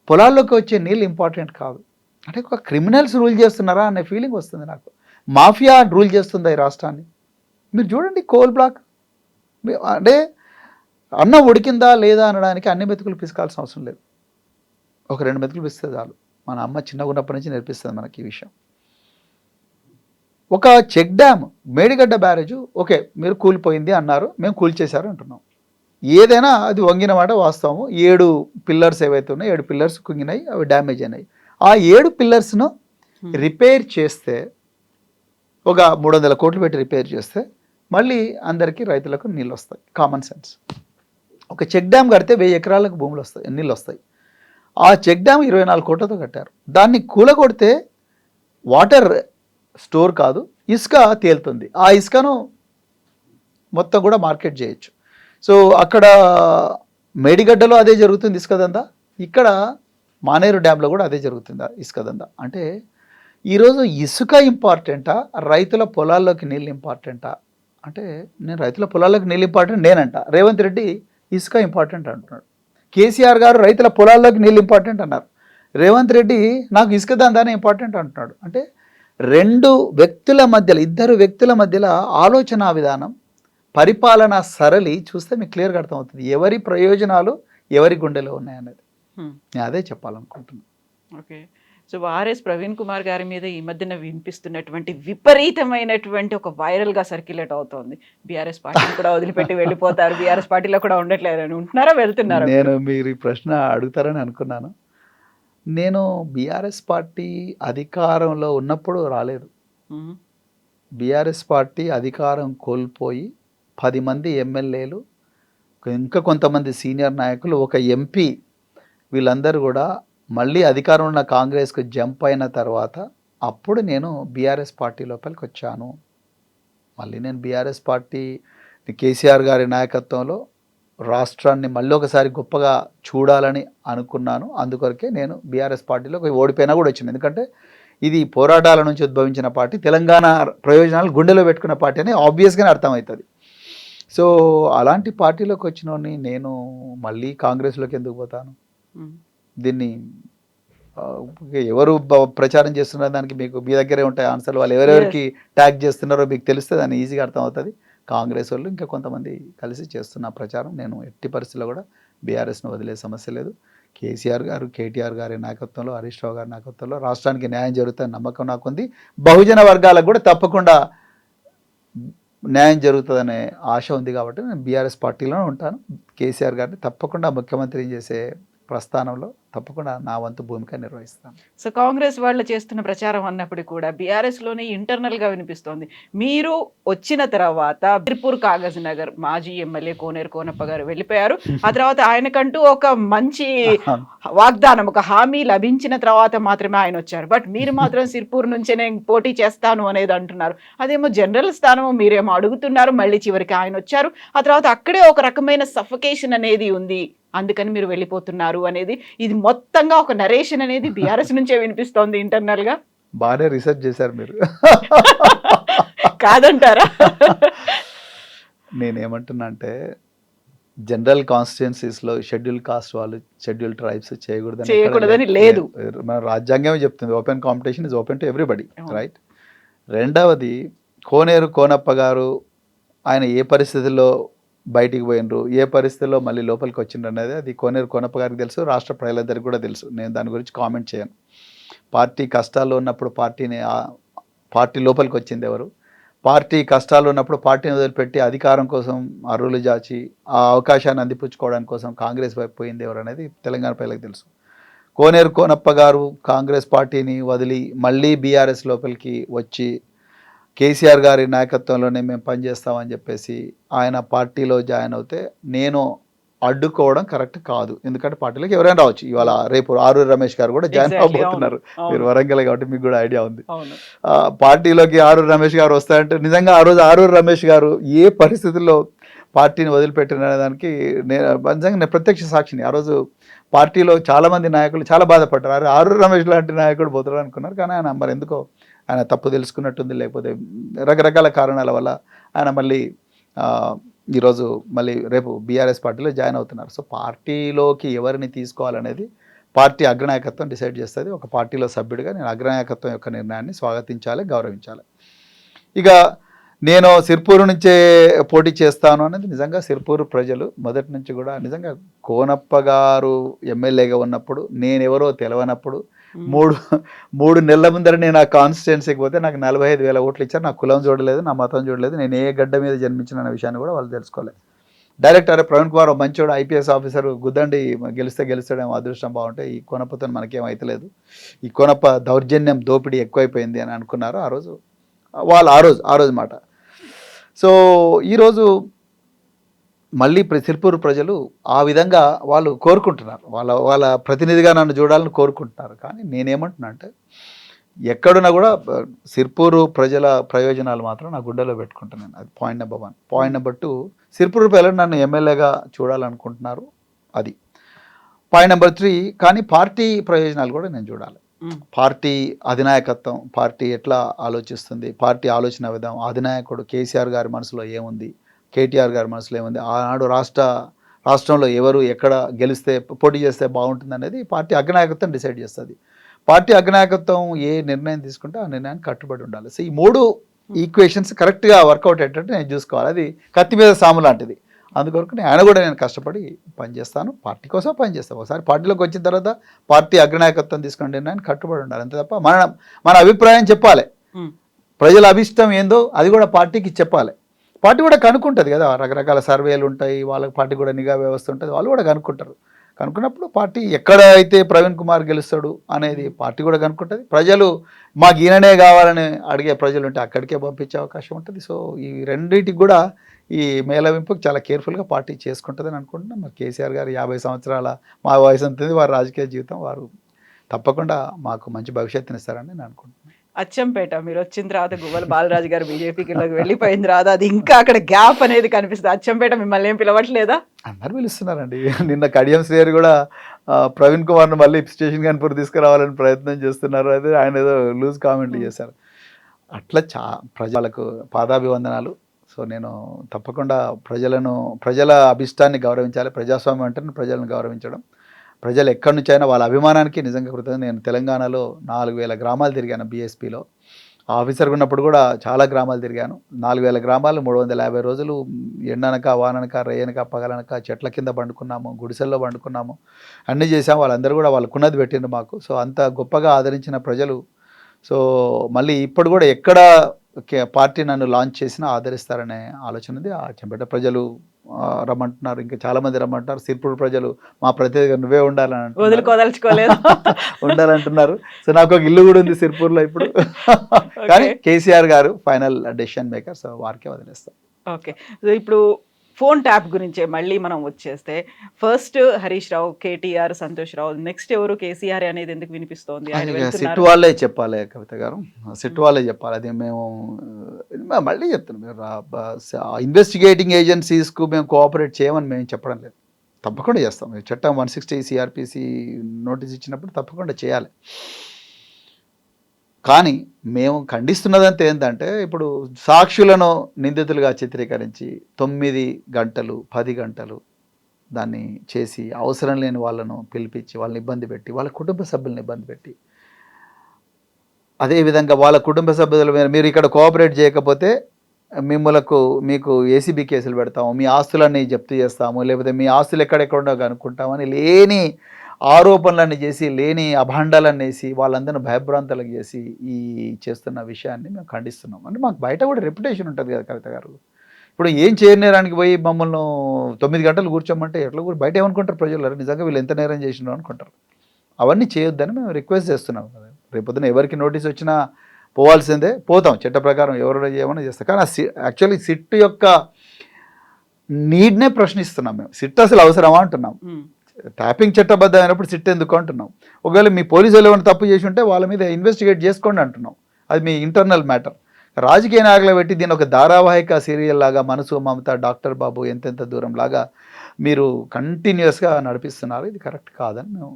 పొలాల్లోకి వచ్చే నీళ్ళు ఇంపార్టెంట్ కాదు. అంటే ఒక క్రిమినల్స్ రూల్ చేస్తున్నారా అనే ఫీలింగ్ వస్తుంది నాకు. మాఫియా రూల్ చేస్తుందా ఈ రాష్ట్రాన్ని? మీరు చూడండి, కోల్ బ్లాక్ అంటే అన్నం ఉడికిందా లేదా అనడానికి అన్ని మెతుకులు పిసకాల్సిన అవసరం లేదు. ఒక 2 మెతుకులు పిస్తే చాలు. మన అమ్మ చిన్నగా ఉన్నప్పటి నుంచి నేర్పిస్తుంది మనకి ఈ విషయం. ఒక check dam Medigadda barrage, okay మీరు కూలిపోయింది అన్నారు, మేము కూల్చేశారు అంటున్నాం. ఏదైనా అది వంగిన మాట వాస్తవము. 7 పిల్లర్స్ ఏవైతే ఉన్నాయో 7 పిల్లర్స్ కుంగినాయి, అవి డ్యామేజ్ అయినాయి. ఆ 7 పిల్లర్స్ను రిపేర్ చేస్తే, ఒక 300 కోట్లు పెట్టి రిపేర్ చేస్తే మళ్ళీ అందరికీ రైతులకు నీళ్ళు వస్తాయి. Common sense. ఒక చెక్ డ్యామ్ కడితే 1000 ఎకరాలకు భూములు వస్తాయి, నీళ్ళు వస్తాయి. ఆ చెక్ డ్యామ్ 24 కోట్లతో కట్టారు. దాన్ని కూలగొడితే వాటర్ స్టోర్ కాదు, ఇసుక తేలుతుంది. ఆ ఇసుకను మొత్తం కూడా మార్కెట్ చేయొచ్చు. సో అక్కడ మేడిగడ్డలో అదే జరుగుతుంది ఇసుక దందా, ఇక్కడ మానేరు డ్యాంలో కూడా అదే జరుగుతుంది ఇసుక దందా. అంటే ఈరోజు ఇసుక ఇంపార్టెంటా, రైతుల పొలాల్లోకి నీళ్ళు ఇంపార్టెంటా అంటే, నేను రైతుల పొలాల్లోకి నీళ్ళు ఇంపార్టెంట్ నేనంట. రేవంత్ రెడ్డి ఇసుక ఇంపార్టెంట్ అంటున్నాడు. కేసీఆర్ గారు రైతుల పొలాల్లోకి నీళ్ళు ఇంపార్టెంట్ అన్నారు. రేవంత్ రెడ్డి నాకు ఇసుక దందానే ఇంపార్టెంట్ అంటున్నాడు. అంటే ఇద్దరు వ్యక్తుల మధ్యలో ఆలోచన విధానం, పరిపాలన సరళి చూస్తే మీకు క్లియర్గా అర్థమవుతుంది ఎవరి ప్రయోజనాలు ఎవరి గుండెలో ఉన్నాయనేది. నేను అదే చెప్పాలనుకుంటున్నాను. Okay. So RS Praveen Kumar గారి మీద ఈ మధ్యన వినిపిస్తున్నటువంటి విపరీతమైనటువంటి ఒక వైరల్గా సర్క్యులేట్ అవుతోంది. బీఆర్ఎస్ పార్టీని కూడా వదిలిపెట్టి వెళ్ళిపోతారు, బీఆర్ఎస్ పార్టీలో కూడా ఉండట్లేదు అని ఉంటున్నారా, వెళ్తున్నారా? నేను మీరు ఈ ప్రశ్న అడుగుతారని అనుకున్నాను. నేను బీఆర్ఎస్ పార్టీ అధికారంలో ఉన్నప్పుడు రాలేదు. బీఆర్ఎస్ పార్టీ అధికారం కోల్పోయి 10 మంది ఎమ్మెల్యేలు, ఇంకా కొంతమంది సీనియర్ నాయకులు, ఒక ఎంపీ, వీళ్ళందరూ కూడా మళ్ళీ అధికారం ఉన్న కాంగ్రెస్కు జంప్ అయిన తర్వాత అప్పుడు నేను బీఆర్ఎస్ పార్టీ లోపలికి వచ్చాను. మళ్ళీ నేను బీఆర్ఎస్ పార్టీ కేసీఆర్ గారి నాయకత్వంలో రాష్ట్రాన్ని మళ్ళీ ఒకసారి గొప్పగా చూడాలని అనుకున్నాను. అందుకొరకే నేను బీఆర్ఎస్ పార్టీలో ఓడిపోయినా కూడా వచ్చింది. ఎందుకంటే ఇది పోరాటాల నుంచి ఉద్భవించిన పార్టీ, తెలంగాణ ప్రయోజనాలు గుండెలో పెట్టుకున్న పార్టీ అని ఆబ్వియస్గానే అర్థమవుతుంది. సో అలాంటి పార్టీలోకి వచ్చినోని నేను మళ్ళీ కాంగ్రెస్లోకి ఎందుకు పోతాను? దీన్ని ఎవరు ప్రచారం చేస్తున్నారో దానికి మీకు మీ దగ్గరే ఉంటాయి ఆన్సర్లు. వాళ్ళు ఎవరెవరికి ట్యాగ్ చేస్తున్నారో మీకు తెలిస్తే దాన్ని ఈజీగా అర్థమవుతుంది. కాంగ్రెస్ వాళ్ళు ఇంకా కొంతమంది కలిసి చేస్తున్న ప్రచారం. నేను ఎట్టి పరిస్థితుల్లో కూడా బీఆర్ఎస్ను వదిలే సమస్య లేదు. కేసీఆర్ గారు, కేటీఆర్ గారి నాయకత్వంలో, హరీష్ రావు గారి నాయకత్వంలో రాష్ట్రానికి న్యాయం జరుగుతుందని నమ్మకం నాకుంది. బహుజన వర్గాలకు కూడా తప్పకుండా న్యాయం జరుగుతుందనే ఆశ ఉంది. కాబట్టి నేను బీఆర్ఎస్ పార్టీలోనే ఉంటాను. కేసీఆర్ గారిని తప్పకుండా ముఖ్యమంత్రి చేసే ప్రస్థానంలో తప్పకుండా నా వంతు భూమిక నిర్వహిస్తాను. సో కాంగ్రెస్ వాళ్ళు చేస్తున్న ప్రచారం అన్నప్పుడు కూడా బీఆర్ఎస్లోనే ఇంటర్నల్గా వినిపిస్తోంది. మీరు వచ్చిన తర్వాత తిరుపూర్ కాగజ్ నగర్ మాజీ ఎమ్మెల్యే కోనేరు కోనప్ప గారు వెళ్ళిపోయారు. ఆ తర్వాత ఆయనకంటూ ఒక మంచి వాగ్దానం, ఒక హామీ లభించిన తర్వాత మాత్రమే ఆయన వచ్చారు. బట్ మీరు మాత్రం సిర్పూర్ నుంచే నేను పోటీ చేస్తాను అనేది అంటున్నారు. అదేమో జనరల్ స్థానము, మీరేమో అడుగుతున్నారు. మళ్ళీ చివరికి ఆయన వచ్చారు. ఆ తర్వాత అక్కడే ఒక రకమైన సఫకేషన్ అనేది ఉంది, అందుకని మీరు వెళ్ళిపోతున్నారు అనేది, ఇది మొత్తంగా ఒక నరేషన్ అనేది బీఆర్ఎస్ నుంచే వినిపిస్తోంది ఇంటర్నల్ గా. బాగానే రీసెర్చ్ చేశారు మీరు. కాదంటారా? నేనేమంటున్నా అంటే, జనరల్ కాన్స్టిట్యున్సీస్లో షెడ్యూల్ కాస్ట్ వాళ్ళు, షెడ్యూల్ ట్రైబ్స్ చేయకూడదని లేదు. మన రాజ్యాంగమే చెప్తుంది, open competition is open to everybody, right? రెండవది, కోనేరు కోనప్ప గారు ఆయన ఏ పరిస్థితుల్లో బయటికి పోయినరు, ఏ పరిస్థితుల్లో మళ్ళీ లోపలికి వచ్చిండ్రు అనేది అది కోనేరు కోనప్ప గారికి తెలుసు, రాష్ట్ర ప్రజలందరికీ కూడా తెలుసు. నేను దాని గురించి కామెంట్ చేయను. పార్టీ కష్టాల్లో ఉన్నప్పుడు పార్టీ లోపలికి వచ్చింది ఎవరు? పార్టీ కష్టాలు ఉన్నప్పుడు పార్టీని వదిలిపెట్టి అధికారం కోసం అర్రులు జాచి ఆ అవకాశాన్ని అందిపుచ్చుకోవడానికి కోసం కాంగ్రెస్ వైపు పోయింది ఎవరు అనేది తెలంగాణ ప్రజలకు తెలుసు. కోనేరు కోనప్ప గారు కాంగ్రెస్ పార్టీని వదిలి మళ్ళీ బీఆర్ఎస్ లోపలికి వచ్చి కేసీఆర్ గారి నాయకత్వంలోనే మేము పనిచేస్తామని చెప్పేసి ఆయన పార్టీలో జాయిన్ అవుతే నేను అడ్డుకోవడం కరెక్ట్ కాదు. ఎందుకంటే పార్టీలోకి ఎవరైనా రావచ్చు. ఇవాళ రేపు ఆరూరి రమేష్ గారు కూడా జాయిన్ అవబోతున్నారు. మీరు వరంగల్ కాబట్టి మీకు కూడా ఐడియా ఉంది. పార్టీలోకి ఆరూరి రమేష్ గారు వస్తారంటే నిజంగా ఆ రోజు ఆరూరి రమేష్ గారు ఏ పరిస్థితుల్లో పార్టీని వదిలిపెట్టిన దానికి నేను ప్రత్యక్ష సాక్షిని. ఆ రోజు పార్టీలో చాలామంది నాయకులు చాలా బాధపడ్డారు. ఆరూరి రమేష్ లాంటి నాయకుడు పోతారు అనుకున్నారు. కానీ ఆయన మరి ఎందుకో ఆయన తప్పు తెలుసుకున్నట్టుంది, లేకపోతే రకరకాల కారణాల వల్ల ఆయన మళ్ళీ ఈరోజు మళ్ళీ రేపు బీఆర్ఎస్ పార్టీలో జాయిన్ అవుతున్నారు. సో పార్టీలోకి ఎవరిని తీసుకోవాలనేది పార్టీ అగ్రనాయకత్వం డిసైడ్ చేస్తుంది. ఒక పార్టీలో సభ్యుడిగా నేను అగ్రనాయకత్వం యొక్క నిర్ణయాన్ని స్వాగతించాలి, గౌరవించాలి. ఇక నేను సిర్పూర్ నుంచే పోటీ చేస్తాను అనేది నిజంగా సిర్పూర్ ప్రజలు మొదటి నుంచి కూడా నిజంగా కోనప్ప గారు ఎమ్మెల్యేగా ఉన్నప్పుడు నేనెవరో తెలవనప్పుడు మూడు నెలల ముందర నేను ఆ కాన్స్టిట్యున్సీకి పోతే నాకు 45,000 ఓట్లు ఇచ్చారు. నా కులం చూడలేదు, నా మతం చూడలేదు, నేను ఏ గడ్డ మీద జన్మించిన అనే విషయాన్ని కూడా వాళ్ళు తెలుసుకోలేదు. డైరెక్ట్ అరే ప్రవీణ్ కుమార్ మంచోడు, ఐపీఎస్ ఆఫీసర్, గుద్దండి గెలుస్తాడేమో, అదృష్టం బాగుంటే ఈ కోనప్పతో మనకేం అవుతలేదు, ఈ కోనప్ప దౌర్జన్యం దోపిడీ ఎక్కువైపోయింది అని అనుకున్నారు ఆ రోజు వాళ్ళు. ఆ రోజు మాట. సో ఈరోజు మళ్ళీ సిర్పూర్ ప్రజలు ఆ విధంగా వాళ్ళు కోరుకుంటున్నారు, వాళ్ళ ప్రతినిధిగా నన్ను చూడాలని కోరుకుంటున్నారు. కానీ నేనేమంటున్నా అంటే ఎక్కడున్నా కూడా సిర్పూరు ప్రజల ప్రయోజనాలు మాత్రం నా గుండెలో పెట్టుకుంటున్నాను. అది point number 1. Point number 2, Sirpur ప్రజలు నన్ను ఎమ్మెల్యేగా చూడాలనుకుంటున్నారు. అది పాయింట్ నెంబర్ 3. కానీ పార్టీ ప్రయోజనాలు కూడా నేను చూడాలి. పార్టీ అధినాయకత్వం, పార్టీ ఎట్లా ఆలోచిస్తుంది, పార్టీ ఆలోచన విధానం, అధినాయకుడు కేసీఆర్ గారి మనసులో ఏముంది, కేటీఆర్ గారి మనసులో ఏముంది, ఆనాడు రాష్ట్రంలో ఎవరు ఎక్కడ గెలిస్తే పోటీ చేస్తే బాగుంటుంది అనేది పార్టీ అగ్రనాయకత్వం డిసైడ్ చేస్తుంది. పార్టీ అగ్రనాయకత్వం ఏ నిర్ణయం తీసుకుంటే ఆ నిర్ణయానికి కట్టుబడి ఉండాలి. సో ఈ 3 ఈక్వేషన్స్ కరెక్ట్గా వర్కౌట్ అయ్యేటట్టు నేను చూసుకోవాలి. అది కత్తి మీద సాము లాంటిది. అందుకొరకు ఆయన కూడా నేను కష్టపడి పనిచేస్తాను, పార్టీ కోసం పనిచేస్తాను. ఒకసారి పార్టీలోకి వచ్చిన తర్వాత పార్టీ అగ్రనాయకత్వం తీసుకునే నిర్ణయాన్ని కట్టుబడి ఉండాలి. అంతే తప్ప మన అభిప్రాయం చెప్పాలి. ప్రజల అభిష్టం ఏందో అది కూడా పార్టీకి చెప్పాలి. పార్టీ కూడా కనుక్కుంటుంది కదా, రకరకాల సర్వేలు ఉంటాయి, వాళ్ళకి పార్టీ కూడా నిఘా వ్యవస్థ ఉంటుంది, వాళ్ళు కూడా కనుక్కుంటారు. కనుక్కున్నప్పుడు పార్టీ ఎక్కడ అయితే ప్రవీణ్ కుమార్ గెలుస్తాడు అనేది పార్టీ కూడా కనుక్కుంటుంది. ప్రజలు మాకు ఈయననే కావాలని అడిగే ప్రజలు ఉంటే అక్కడికే పంపించే అవకాశం ఉంటుంది. సో ఈ రెండింటికి కూడా ఈ మేళవింపుకు చాలా కేర్ఫుల్గా పార్టీ చేసుకుంటుందని అనుకుంటున్నాం. మరి కేసీఆర్ గారు 50 సంవత్సరాల మా వయసు అంతుంది, వారి రాజకీయ జీవితం, వారు తప్పకుండా మాకు మంచి భవిష్యత్తుని ఇస్తారని నేను అనుకుంటున్నాను. అచ్చంపేట మీరు వచ్చిన తర్వాత గువ్వల బాలరాజు గారు బీజేపీకి వెళ్ళిపోయిన తర్వాత అది ఇంకా అక్కడ గ్యాప్ అనేది కనిపిస్తుంది. అచ్చంపేట మిమ్మల్ని ఏం పిలవట్లేదా? అందరు పిలుస్తున్నారండి. నిన్న కడియం శ్రేయర్ కూడా ప్రవీణ్ కుమార్ను మళ్ళీ స్టేషన్ కాన్పూర్ తీసుకురావాలని ప్రయత్నం చేస్తున్నారు. అదే ఆయన ఏదో లూజ్ కామెంట్లు చేశారు. అట్లా ప్రజలకు పాదాభివందనాలు. సో నేను తప్పకుండా ప్రజల అభిష్టాన్ని గౌరవించాలి. ప్రజాస్వామ్యం అంటే ప్రజలను గౌరవించడం. ప్రజలు ఎక్కడి నుంచి అయినా వాళ్ళ అభిమానానికి నిజంగా కృతజ్ఞత. నేను తెలంగాణలో 4000 గ్రామాలు తిరిగాను బీఎస్పీలో. ఆఫీసర్గా ఉన్నప్పుడు కూడా చాలా గ్రామాలు తిరిగాను. 4000 గ్రామాలు 350 రోజులు ఎండనక వాననక రేయనక పగలనక చెట్ల కింద పండుకున్నాము, గుడిసెల్లో పండుకున్నాము, అన్నీ చేసాము. వాళ్ళందరూ కూడా వాళ్ళకున్నది పెట్టిండ్రు మాకు. సో అంత గొప్పగా ఆదరించిన ప్రజలు. సో మళ్ళీ ఇప్పుడు కూడా ఎక్కడ పార్టీ నన్ను లాంచ్ చేసినా ఆదరిస్తారనే ఆలోచన ఉంది. ఆ చెంపేట ప్రజలు రమ్మంటున్నారు, ఇంకా చాలామంది రమ్మంటున్నారు. సిర్పూర్ ప్రజలు మా ప్రతినిధిగా నువ్వే ఉండాలని ఉండాలంటున్నారు. సో నాకు ఒక ఇల్లు కూడా ఉంది సిర్పూర్లో ఇప్పుడు. కానీ కేసీఆర్ గారు ఫైనల్ డెసిషన్ మేకర్, సో వారికే వదిలేస్తాం. ఓకే, సో ఇప్పుడు ఫోన్ ట్యాప్ గురించే మళ్ళీ మనం వచ్చేస్తే ఫస్ట్ హరీష్ రావు, కేటీఆర్, సంతోష్ రావు, నెక్స్ట్ ఎవరు కేసీఆర్ అనేది ఎందుకు వినిపిస్తోంది? సిట్ వాళ్ళే చెప్పాలి కవిత గారు, సిట్ వాళ్ళే చెప్పాలి. అది మేము మళ్ళీ చెప్తున్నాం, ఇన్వెస్టిగేటింగ్ ఏజెన్సీస్కు మేము కోఆపరేట్ చేయమని మేము చెప్పడం లేదు. తప్పకుండా చేస్తాం. చట్టం 160 సిఆర్పిసి నోటీస్ ఇచ్చినప్పుడు తప్పకుండా చేయాలి. కానీ మేము ఖండిస్తున్నదంతా ఏంటంటే, ఇప్పుడు సాక్షులను నిందితులుగా చిత్రీకరించి 9 గంటలు 10 గంటలు దాన్ని చేసి అవసరం లేని వాళ్ళను పిలిపించి వాళ్ళని ఇబ్బంది పెట్టి, వాళ్ళ కుటుంబ సభ్యులను ఇబ్బంది పెట్టి, అదేవిధంగా వాళ్ళ కుటుంబ సభ్యుల మీద మీరు ఇక్కడ కోఆపరేట్ చేయకపోతే మీకు ఏసీబీ కేసులు పెడతాము, మీ ఆస్తులన్నీ జప్తు చేస్తాము, లేకపోతే మీ ఆస్తులు ఎక్కడెక్కడో కనుక్కుంటామని లేని ఆరోపణలన్నీ చేసి, లేని అభాండాలన్నీ వేసి, వాళ్ళందరినీ భయభ్రాంతలకు చేసి ఈ చేస్తున్న విషయాన్ని మేము ఖండిస్తున్నాం. అంటే మాకు బయట కూడా రెప్యుటేషన్ ఉంటుంది కదా కవిత గారు. ఇప్పుడు ఏం చేయనేరానికి పోయి మమ్మల్ని 9 గంటలు కూర్చోమంటే ఎట్లా బయట ఏమనుకుంటారు ప్రజలు? నిజంగా వీళ్ళు ఎంత నేరం చేసినారు అనుకుంటారు. అవన్నీ చేయొద్దని మేము రిక్వెస్ట్ చేస్తున్నాం. రేపొద్దున ఎవరికి నోటీస్ వచ్చినా పోవాల్సిందే, పోతాం చట్ట ప్రకారం, ఎవరు చేయమని చేస్తాం. కానీ యాక్చువల్లీ సిట్ యొక్క నీడ్నే ప్రశ్నిస్తున్నాం మేము. సిట్ అసలు అవసరమా అంటున్నాం. ట్యాపింగ్ చట్టబద్ధమైనప్పుడు సిట్ ఎందుకు అంటున్నాం. ఒకవేళ మీ పోలీసులు ఏమైనా తప్పు చేసి ఉంటే వాళ్ళ మీద ఇన్వెస్టిగేట్ చేసుకోండి అంటున్నాం. అది మీ ఇంటర్నల్ మ్యాటర్. రాజకీయ నాయకులు పెట్టి దీని ఒక ధారావాహిక సీరియల్ లాగా మనసు మమత, డాక్టర్ బాబు, ఎంతెంత దూరం లాగా మీరు కంటిన్యూస్గా నడిపిస్తున్నారు. ఇది కరెక్ట్ కాదని మేము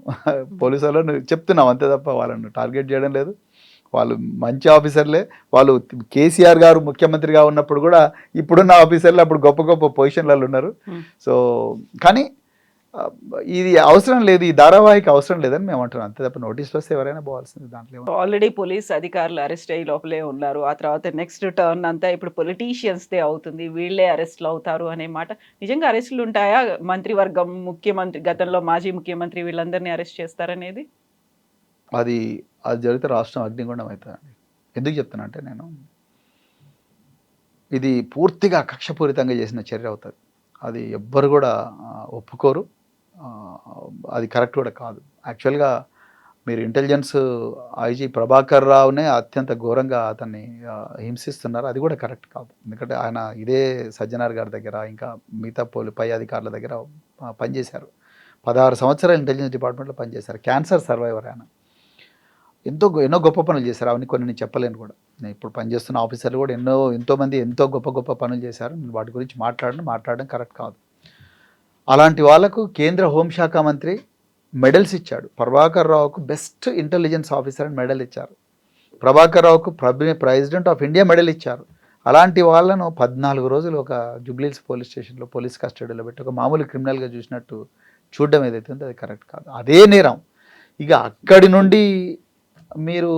పోలీసు వాళ్ళను చెప్తున్నాం, అంతే తప్ప వాళ్ళను టార్గెట్ చేయడం లేదు. వాళ్ళు మంచి ఆఫీసర్లే. వాళ్ళు కేసీఆర్ గారు ముఖ్యమంత్రిగా ఉన్నప్పుడు కూడా ఇప్పుడున్న ఆఫీసర్లు అప్పుడు గొప్ప గొప్ప పొజిషన్లలో ఉన్నారు. సో కానీ ఇది అవసరం లేదు, ఈ ధారావాహిక అవసరం లేదని మేము అంటున్నాం, అంతే తప్ప నోటీస్ వస్తే ఎవరైనా పోవాల్సింది. దాంట్లో ఆల్రెడీ పోలీస్ అధికారులు అరెస్ట్ అయ్యి లోపలే ఉన్నారు. ఆ తర్వాత నెక్స్ట్ టర్న్ అంతా ఇప్పుడు పొలిటీషియన్స్దే అవుతుంది, వీళ్ళే అరెస్ట్లు అవుతారు అనే మాట. నిజంగా అరెస్టులు ఉంటాయా? మంత్రివర్గం, ముఖ్యమంత్రి, గతంలో మాజీ ముఖ్యమంత్రి, వీళ్ళందరినీ అరెస్ట్ చేస్తారనేది అది జరిగితే రాష్ట్రం అగ్నిగుండం అవుతుందండి. ఎందుకు చెప్తున్నా అంటే, నేను ఇది పూర్తిగా కక్షపూరితంగా చేసిన చర్య అవుతుంది. అది ఎవ్వరు కూడా ఒప్పుకోరు. అది కరెక్ట్ కూడా కాదు. యాక్చువల్గా మీరు ఇంటెలిజెన్స్ ఐజీ ప్రభాకర్ రావునే అత్యంత ఘోరంగా అతన్ని హింసిస్తున్నారు. అది కూడా కరెక్ట్ కాదు. ఎందుకంటే ఆయన ఇదే సజ్జనార్ గారి దగ్గర, ఇంకా మిగతా పై అధికారుల దగ్గర పనిచేశారు. 16 సంవత్సరాలు ఇంటెలిజెన్స్ డిపార్ట్మెంట్లో పనిచేశారు. క్యాన్సర్ సర్వైవర్ ఆయన. ఎన్నో గొప్ప పనులు చేశారు. అవన్నీ కొన్ని నేను చెప్పలేను కూడా. నేను ఇప్పుడు పనిచేస్తున్న ఆఫీసర్లు కూడా ఎంతోమంది ఎంతో గొప్ప పనులు చేశారు. నేను వాటి గురించి మాట్లాడడం కరెక్ట్ కాదు. అలాంటి వాళ్లకు కేంద్ర హోంశాఖ మంత్రి మెడల్స్ ఇచ్చాడు. ప్రభాకర్ రావుకు బెస్ట్ ఇంటెలిజెన్స్ ఆఫీసర్ అని మెడల్ ఇచ్చారు. ప్రభాకర్ రావుకు ప్రెసిడెంట్ ఆఫ్ ఇండియా మెడల్ ఇచ్చారు. అలాంటి వాళ్ళను 14 రోజులు ఒక జూబ్లీహిల్స్ పోలీస్ స్టేషన్లో పోలీస్ కస్టడీలో పెట్టి ఒక మామూలు క్రిమినల్గా చూసినట్టు చూడడం ఏదైతే ఉందో అది కరెక్ట్ కాదు. అదే నేరం. ఇక అక్కడి నుండి మీరు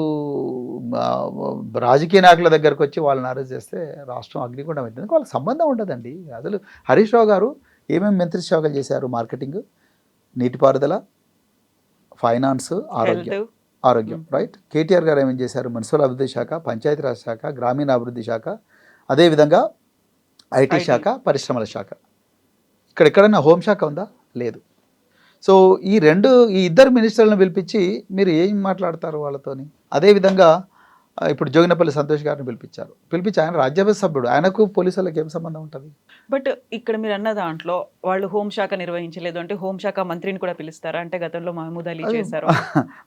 రాజకీయ నాయకుల దగ్గరకు వచ్చి వాళ్ళని అరెస్ట్ చేస్తే రాష్ట్రం అగ్నిగుండం అవుతుంది. వాళ్ళకి సంబంధం ఉండదండి. అసలు హరీష్ రావు గారు ఏమేమి మంత్రి శాఖలు చేశారు? మార్కెటింగ్, నీటిపారుదల, ఫైనాన్స్, ఆరోగ్యం రైట్. కేటీఆర్ గారు ఏమేం చేశారు? మున్సిపల్ అభివృద్ధి శాఖ, పంచాయతీరాజ్ శాఖ, గ్రామీణాభివృద్ధి శాఖ, అదేవిధంగా ఐటీ శాఖ, పరిశ్రమల శాఖ. ఎక్కడైనా హోంశాఖ ఉందా? లేదు. సో ఈ ఇద్దరు మినిస్టర్లను పిలిపించి మీరు ఏం మాట్లాడతారు వాళ్ళతోని? అదేవిధంగా ఇప్పుడు జోగినపల్లి సంతోష్ గారిని పిలిపించి ఆయన రాజ్యసభ సభ్యుడు, ఆయనకు పోలీసు వాళ్ళకి ఏం సంబంధం ఉంటుంది? బట్ ఇక్కడ మీరు అన్న దాంట్లో వాళ్ళు హోంశాఖ నిర్వహించలేదు అంటే హోంశాఖ మంత్రిని కూడా పిలుస్తారా? అంటే గతంలో మహమూద్ అలీ చేశారు.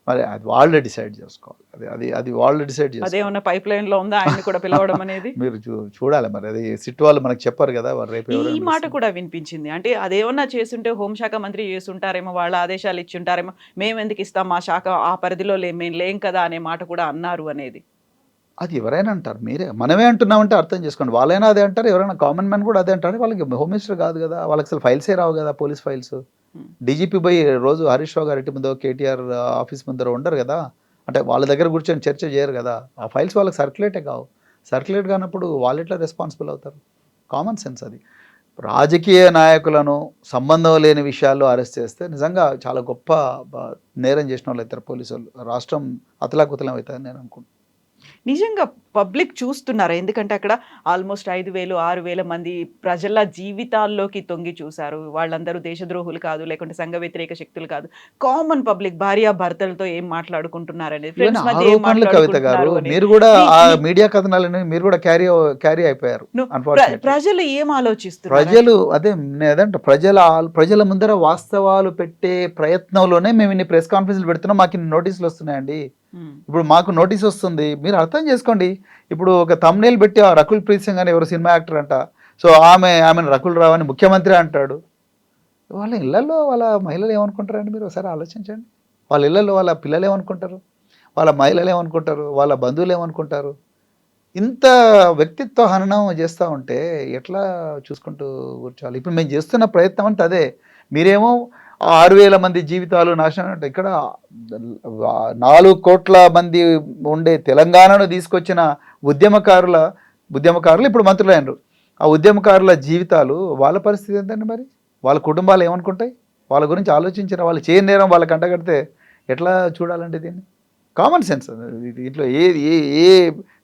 మరి అది వాళ్ళే డిసైడ్ చేసుకోవాలి. అది వాళ్ళు డిసైడ్ చేసుకోవాలి. అదేమన్నా పైప్ లైన్ లో ఉందా ఆయన కూడా పిలవడం అనేది? మీరు చూడాలి. మరి అది సిట్ వాళ్ళు మనకు చెప్పారు కదా. రేపు ఈ మాట కూడా వినిపించింది. అంటే అదేమన్నా చేస్తుంటే హోంశాఖ మంత్రి చేస్తుంటారేమో, వాళ్ళ ఆదేశాలు ఇచ్చుంటారేమో, మేము ఎందుకు ఇస్తాం, మా శాఖ ఆ పరిధిలో మేము లేం కదా అనే మాట కూడా అన్నారు అనేది. అది ఎవరైనా అంటారు. మనమే అంటున్నామంటే అర్థం చేసుకోండి. వాళ్ళైనా అదే అంటారు, ఎవరైనా కామన్ మ్యాన్ కూడా అదే అంటారు. వాళ్ళకి హోమ్ మినిస్టర్ కాదు కదా, వాళ్ళకి అసలు ఫైల్సే రావు కదా, పోలీస్ ఫైల్స్. డీజీపీ పోయి రోజు హరీష్ రావు గారి ఇంటి ముందో కేటీఆర్ ఆఫీస్ ముందర ఉండరు కదా, అంటే వాళ్ళ దగ్గర కూర్చొని చర్చ చేయరు కదా. ఆ ఫైల్స్ వాళ్ళకి సర్క్యులేటే కావు. సర్క్యులేట్ కానప్పుడు వాళ్ళు ఎట్లా రెస్పాన్సిబుల్ అవుతారు? కామన్ సెన్స్ అది. రాజకీయ నాయకులను సంబంధం లేని విషయాల్లో అరెస్ట్ చేస్తే నిజంగా చాలా గొప్ప నేరం చేసిన వాళ్ళు అవుతారు పోలీసు వాళ్ళు. రాష్ట్రం అతలాకుతలం అవుతుందని నేను అనుకుంటున్నాను. నిజంగా పబ్లిక్ చూస్తున్నారు. ఎందుకంటే అక్కడ ఆల్మోస్ట్ 5,000-6,000 మంది ప్రజల జీవితాల్లోకి తొంగి చూశారు. వాళ్ళందరూ దేశద్రోహులు కాదు, లేకుంటే సంఘ వ్యతిరేక శక్తులు కాదు. కామన్ పబ్లిక్ భార్య భర్తలతో ఏం మాట్లాడుకుంటున్నారు అనేది, ఫ్రెండ్స్ మధ్య ఏం మాట్లాడుకుంటున్నారు అనేది. మీరు కూడా ఆ మీడియా కథనాలని మీరు కూడా క్యారీ అయిపోయారు. ప్రజలు ఏం ఆలోచిస్తున్నారు? ప్రజలు అదేంటే ప్రజల ముందర వాస్తవాలు పెట్టే ప్రయత్నంలోనే మేము ఇన్ని ప్రెస్ కాన్ఫరెన్స్లు పెడుతున్నాం, మాకు ఇన్ని నోటీసులు వస్తున్నాయండి. ఇప్పుడు మాకు నోటీస్ వస్తుంది, మీరు అర్థం చేసుకోండి. ఇప్పుడు ఒక thumbnail పెట్టి ఆ రకుల్ ప్రీత్ సింగ్ అని ఎవరు సినిమా యాక్టర్ అంట, సో ఆమెను రకుల్ రావు అని ముఖ్యమంత్రి అంటాడు. వాళ్ళ ఇళ్లలో వాళ్ళ మహిళలు ఏమనుకుంటారండి? మీరు ఒకసారి ఆలోచించండి. వాళ్ళ ఇళ్లలో వాళ్ళ పిల్లలు ఏమనుకుంటారు, వాళ్ళ మహిళలు ఏమనుకుంటారు, వాళ్ళ బంధువులు ఏమనుకుంటారు? ఇంత వ్యక్తిత్వ హననం చేస్తూ ఉంటే ఎట్లా చూసుకుంటూ కూర్చోవాలి? ఇప్పుడు మేము చేస్తున్న ప్రయత్నం అంటే అదే. మీరేమో 6,000 మంది జీవితాలు నాశనం అంటే, ఇక్కడ 4 కోట్ల మంది ఉండే తెలంగాణను తీసుకొచ్చిన ఉద్యమకారులు ఇప్పుడు మంత్రులైనరు. ఆ ఉద్యమకారుల జీవితాలు, వాళ్ళ పరిస్థితి ఏంటండి? మరి వాళ్ళ కుటుంబాలు ఏమనుకుంటాయి? వాళ్ళ గురించి ఆలోచించిన వాళ్ళు చేయని నేరం వాళ్ళకి అంటగడితే ఎట్లా చూడాలండి దీన్ని? Common sense. దీంట్లో ఏ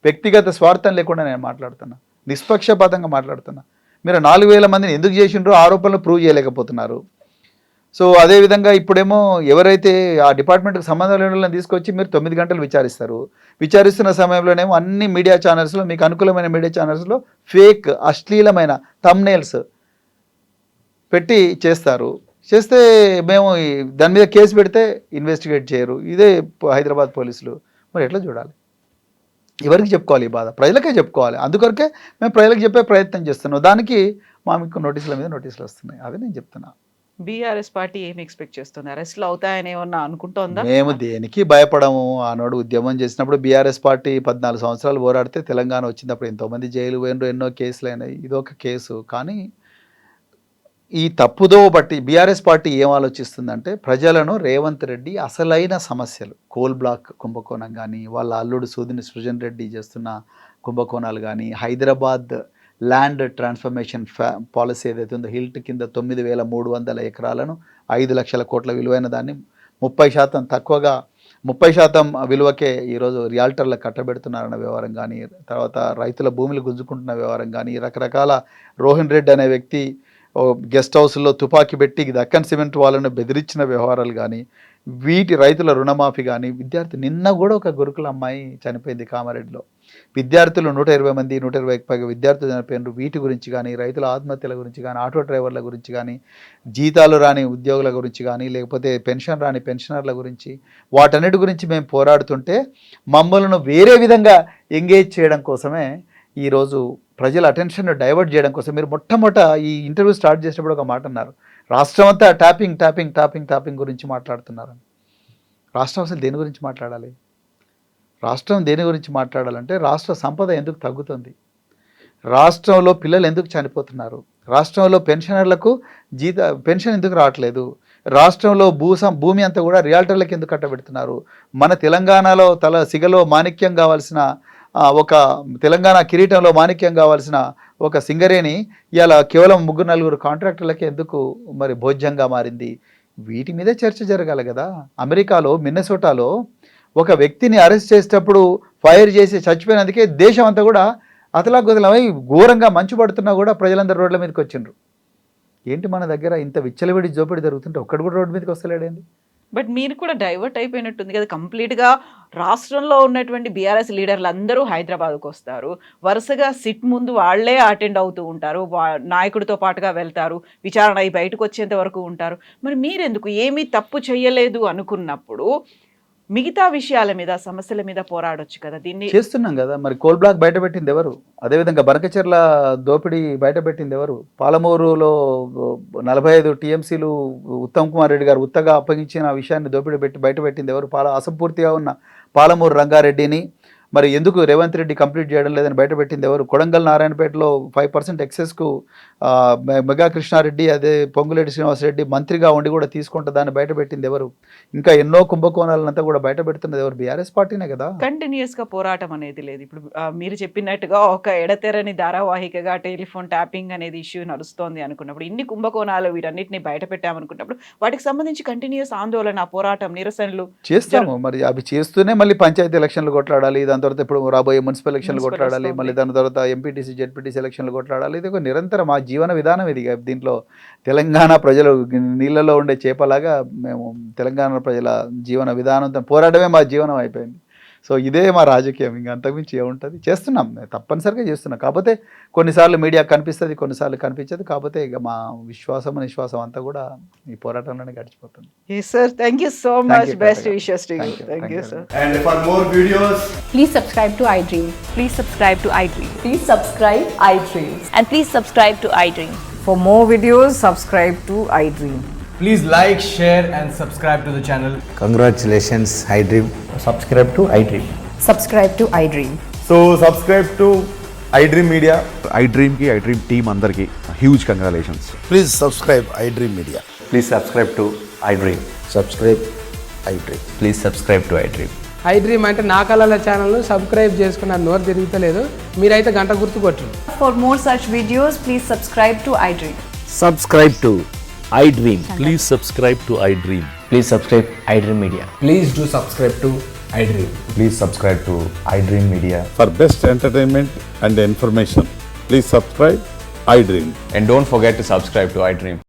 వ్యక్తిగత స్వార్థం లేకుండా నేను మాట్లాడుతున్నా, నిష్పక్షపాతంగా మాట్లాడుతున్నా. మీరు 4,000 మందిని ఎందుకు చేసిండ్రో ఆరోపణలు ప్రూవ్ చేయలేకపోతున్నారు. సో అదేవిధంగా ఇప్పుడేమో ఎవరైతే ఆ డిపార్ట్మెంట్కి సంబంధం లేని వాళ్ళని తీసుకొచ్చి మీరు 9 గంటలు విచారిస్తున్న సమయంలోనేమో అన్ని మీడియా ఛానల్స్లో, మీకు అనుకూలమైన మీడియా ఛానల్స్లో ఫేక్ అశ్లీలమైన thumbnails పెట్టి చేస్తే మేము దాని మీద కేసు పెడితే ఇన్వెస్టిగేట్ చేయరు. ఇదే హైదరాబాద్ పోలీసులు. మరి ఎట్లా చూడాలి? ఎవరికి చెప్పుకోవాలి ఈ బాధ? ప్రజలకే చెప్పుకోవాలి. అందుకొరకే మేము ప్రజలకు చెప్పే ప్రయత్నం చేస్తున్నాం. దానికి మీకు నోటీసుల మీద నోటీసులు వస్తున్నాయి. అదే నేను చెప్తున్నా. బీఆర్ఎస్ పార్టీ ఏం ఎక్స్పెక్ట్ చేస్తుంది? అరెస్ట్లు అవుతాయని ఏమన్నా అనుకుంటోందా? మేము దేనికి భయపడము. ఆనాడు ఉద్యమం చేసినప్పుడు బీఆర్ఎస్ పార్టీ 14 సంవత్సరాలు పోరాడితే తెలంగాణ వచ్చినప్పుడు ఎంతోమంది జైలు పోయినరు, ఎన్నో కేసులు అయినాయి. ఇదొక కేసు. కానీ ఈ తప్పుదో బట్టి బీఆర్ఎస్ పార్టీ ఏం ఆలోచిస్తుందంటే, ప్రజలను రేవంత్ రెడ్డి అసలైన సమస్యలు, కోల్ బ్లాక్ కుంభకోణం కానీ, వాళ్ళ అల్లుడు సృజన్ రెడ్డి చేస్తున్న కుంభకోణాలు కానీ, హైదరాబాద్ ల్యాండ్ ట్రాన్స్ఫర్మేషన్ పాలసీ ఏదైతే ఉందో, హిల్ట్ కింద 9,300 ఎకరాలను 5 లక్షల కోట్ల విలువైన దాన్ని 30% తక్కువగా 30% విలువకే ఈరోజు రియాల్టర్లకు కట్టబెడుతున్నారన్న వ్యవహారం కానీ, తర్వాత రైతుల భూములు గుంజుకుంటున్న వ్యవహారం కానీ, రకరకాల రోహిన్ రెడ్డి అనే వ్యక్తి గెస్ట్ హౌస్లో తుపాకీ పెట్టి దక్కన్ సిమెంట్ వాళ్ళను బెదిరించిన వ్యవహారాలు కానీ, వీటి రైతుల రుణమాఫీ కానీ, నిన్న కూడా ఒక గురుకుల అమ్మాయి చనిపోయింది కామారెడ్డిలో. విద్యార్థులు 120 మంది 120కి పైగా విద్యార్థులు చనిపోయినారు. వీటి గురించి కానీ, రైతుల ఆత్మహత్యల గురించి కానీ, ఆటో డ్రైవర్ల గురించి కానీ, జీతాలు రాని ఉద్యోగుల గురించి కానీ, లేకపోతే పెన్షన్ రాని పెన్షనర్ల గురించి, వాటన్నిటి గురించి మేము పోరాడుతుంటే మమ్మల్ని వేరే విధంగా ఎంగేజ్ చేయడం కోసమే ఈరోజు ప్రజల అటెన్షన్ డైవర్ట్ చేయడం కోసం మీరు మొట్టమొదట ఈ ఇంటర్వ్యూ స్టార్ట్ చేసినప్పుడు ఒక మాట అన్నారు, రాష్ట్రం అంతా ట్యాపింగ్ ట్యాపింగ్ ట్యాపింగ్ ట్యాపింగ్ గురించి మాట్లాడుతున్నారు. రాష్ట్రం అసలు దేని గురించి మాట్లాడాలి? రాష్ట్రం దేని గురించి మాట్లాడాలంటే రాష్ట్ర సంపద ఎందుకు తగ్గుతుంది, రాష్ట్రంలో పిల్లలు ఎందుకు చనిపోతున్నారు, రాష్ట్రంలో పెన్షనర్లకు పెన్షన్ ఎందుకు రావట్లేదు, రాష్ట్రంలో భూమి అంతా కూడా రియాల్టర్లకు ఎందుకు కట్టబెడుతున్నారు, మన తెలంగాణలో సిగలో మాణిక్యం కావాల్సిన ఒక తెలంగాణ కిరీటంలో మాణిక్యం కావాల్సిన ఒక సింగరేణి ఇలా కేవలం 3-4 కాంట్రాక్టర్లకే ఎందుకు మరి భోజ్యంగా మారింది? వీటి మీదే చర్చ జరగాలి కదా. అమెరికాలో మిన్నెసోటాలో ఒక వ్యక్తిని అరెస్ట్ చేసేటప్పుడు ఫైర్ చేసి చచ్చిపోయినందుకే దేశం అంతా కూడా అతలాకుతలమై ఘోరంగా మంచు పడుతున్నా కూడా ప్రజలందరూ రోడ్ల మీదకి వచ్చిండ్రు. ఏంటి మన దగ్గర ఇంత విచ్చలవిడి జోపిడి జరుగుతుంటే ఒక్కడు కూడా రోడ్డు మీదకి వస్తలేడేంది? బట్ మీరు కూడా డైవర్ట్ అయిపోయినట్టుంది కదా కంప్లీట్గా. రాష్ట్రంలో ఉన్నటువంటి బీఆర్ఎస్ లీడర్లు అందరూ హైదరాబాద్కు వస్తారు, వరుసగా సిట్ ముందు వాళ్లే అటెండ్ అవుతూ ఉంటారు, నాయకుడితో పాటుగా వెళ్తారు, విచారణ అయి బయటకు వచ్చేంత వరకు ఉంటారు. మరి మీరెందుకు ఏమీ తప్పు చేయలేదు అనుకున్నప్పుడు మిగతా విషయాల మీద సమస్యల మీద పోరాడొచ్చు కదా? దీన్ని చేస్తున్నాం కదా. మరి కోల్ బ్లాక్ బయట పెట్టింది ఎవరు? అదేవిధంగా బనకచెర్ల దోపిడీ బయట పెట్టింది ఎవరు? పాలమూరులో 45 టీఎంసీలు ఉత్తమ్ కుమార్ రెడ్డి గారు ఉత్తగా అప్పగించిన విషయాన్ని దోపిడీ బయట పెట్టింది ఎవరు? అసంపూర్తిగా ఉన్న పాలమూరు రంగారెడ్డిని మరి ఎందుకు రేవంత్ రెడ్డి కంప్లీట్ చేయడం లేదని బయటపెట్టింది ఎవరు? కొడంగల్ నారాయణపేటలో 5% ఎక్సెస్కు మెగా కృష్ణారెడ్డి, అదే పొంగులేటి శ్రీనివాసరెడ్డి మంత్రిగా ఉండి కూడా తీసుకుంటే దాన్ని బయటపెట్టింది ఎవరు? ఇంకా ఎన్నో కుంభకోణాలంతా కూడా బయట పెడుతున్నది ఎవరు? బీఆర్ఎస్ పార్టీనే కదా. కంటిన్యూస్గా పోరాటం అనేది లేదు. ఇప్పుడు మీరు చెప్పినట్టుగా ఒక ఎడతెరని ధారావాహికగా టెలిఫోన్ ట్యాపింగ్ అనేది ఇష్యూ నడుస్తోంది అనుకున్నప్పుడు, ఇన్ని కుంభకోణాలు వీటన్నిటిని బయట పెట్టామనుకున్నప్పుడు వాటికి సంబంధించి కంటిన్యూస్ ఆందోళన, పోరాటం, నిరసనలు చేస్తాము. మరి అవి చేస్తూనే మళ్ళీ పంచాయతీ ఎలక్షన్లు కొట్లాడాలి, దాని తర్వాత ఇప్పుడు రాబోయే మున్సిపల్ ఎలక్షన్లు కొట్లాడాలి, మళ్ళీ దాని తర్వాత ఎంపీటీసీ జెడ్పీటీసీ ఎలక్షన్లు కొట్లాడాలి. ఇది ఒక నిరంతరం మా జీవన విధానం ఇది. దీంట్లో తెలంగాణ ప్రజలు నీళ్ళలో ఉండే చేపలాగా మేము తెలంగాణ ప్రజల జీవన విధానంతో పోరాటమే మా జీవనం అయిపోయింది. సో ఇదే మా రాజకీయం, ఇంకా అంతకుమించి ఏముంటుంది. చేస్తున్నాం, తప్పనిసరిగా చేస్తున్నాం. కాకపోతే కొన్నిసార్లు మీడియా కనిపిస్తుంది, కొన్నిసార్లు కనిపించదు. కాకపోతే ఇక మా విశ్వాసం నిశ్వాసం అంతా కూడా ఈ పోరాటంలోనే గడిచిపోతుంది. Sir, thank you so much. Best wishes to you. Thank you sir. And for more videos, Please subscribe to iDream. Please subscribe to iDream. Please subscribe iDream. And please subscribe to iDream. For more videos, subscribe to iDream. please like, share and subscribe to the channel. Congratulations, iDream. Subscribe to iDream. Subscribe to iDream. So subscribe to iDream Media. iDream ki iDream team andarki huge congratulations. Please subscribe iDream Media. Please subscribe to iDream. Subscribe iDream. Please subscribe to iDream. iDream అంటే నా కళల ఛానల్ను subscribe చేసుకున్న నోరు తిరుగుతలేదు, మీరైతే గంట గుర్తు కొట్టండి. For more such videos, please subscribe to iDream. Subscribe to iDream. Please subscribe to iDream. Please subscribe iDream Media. Please do subscribe to iDream. Please subscribe to iDream Media. For best entertainment and information, please subscribe iDream. And don't forget to subscribe to iDream.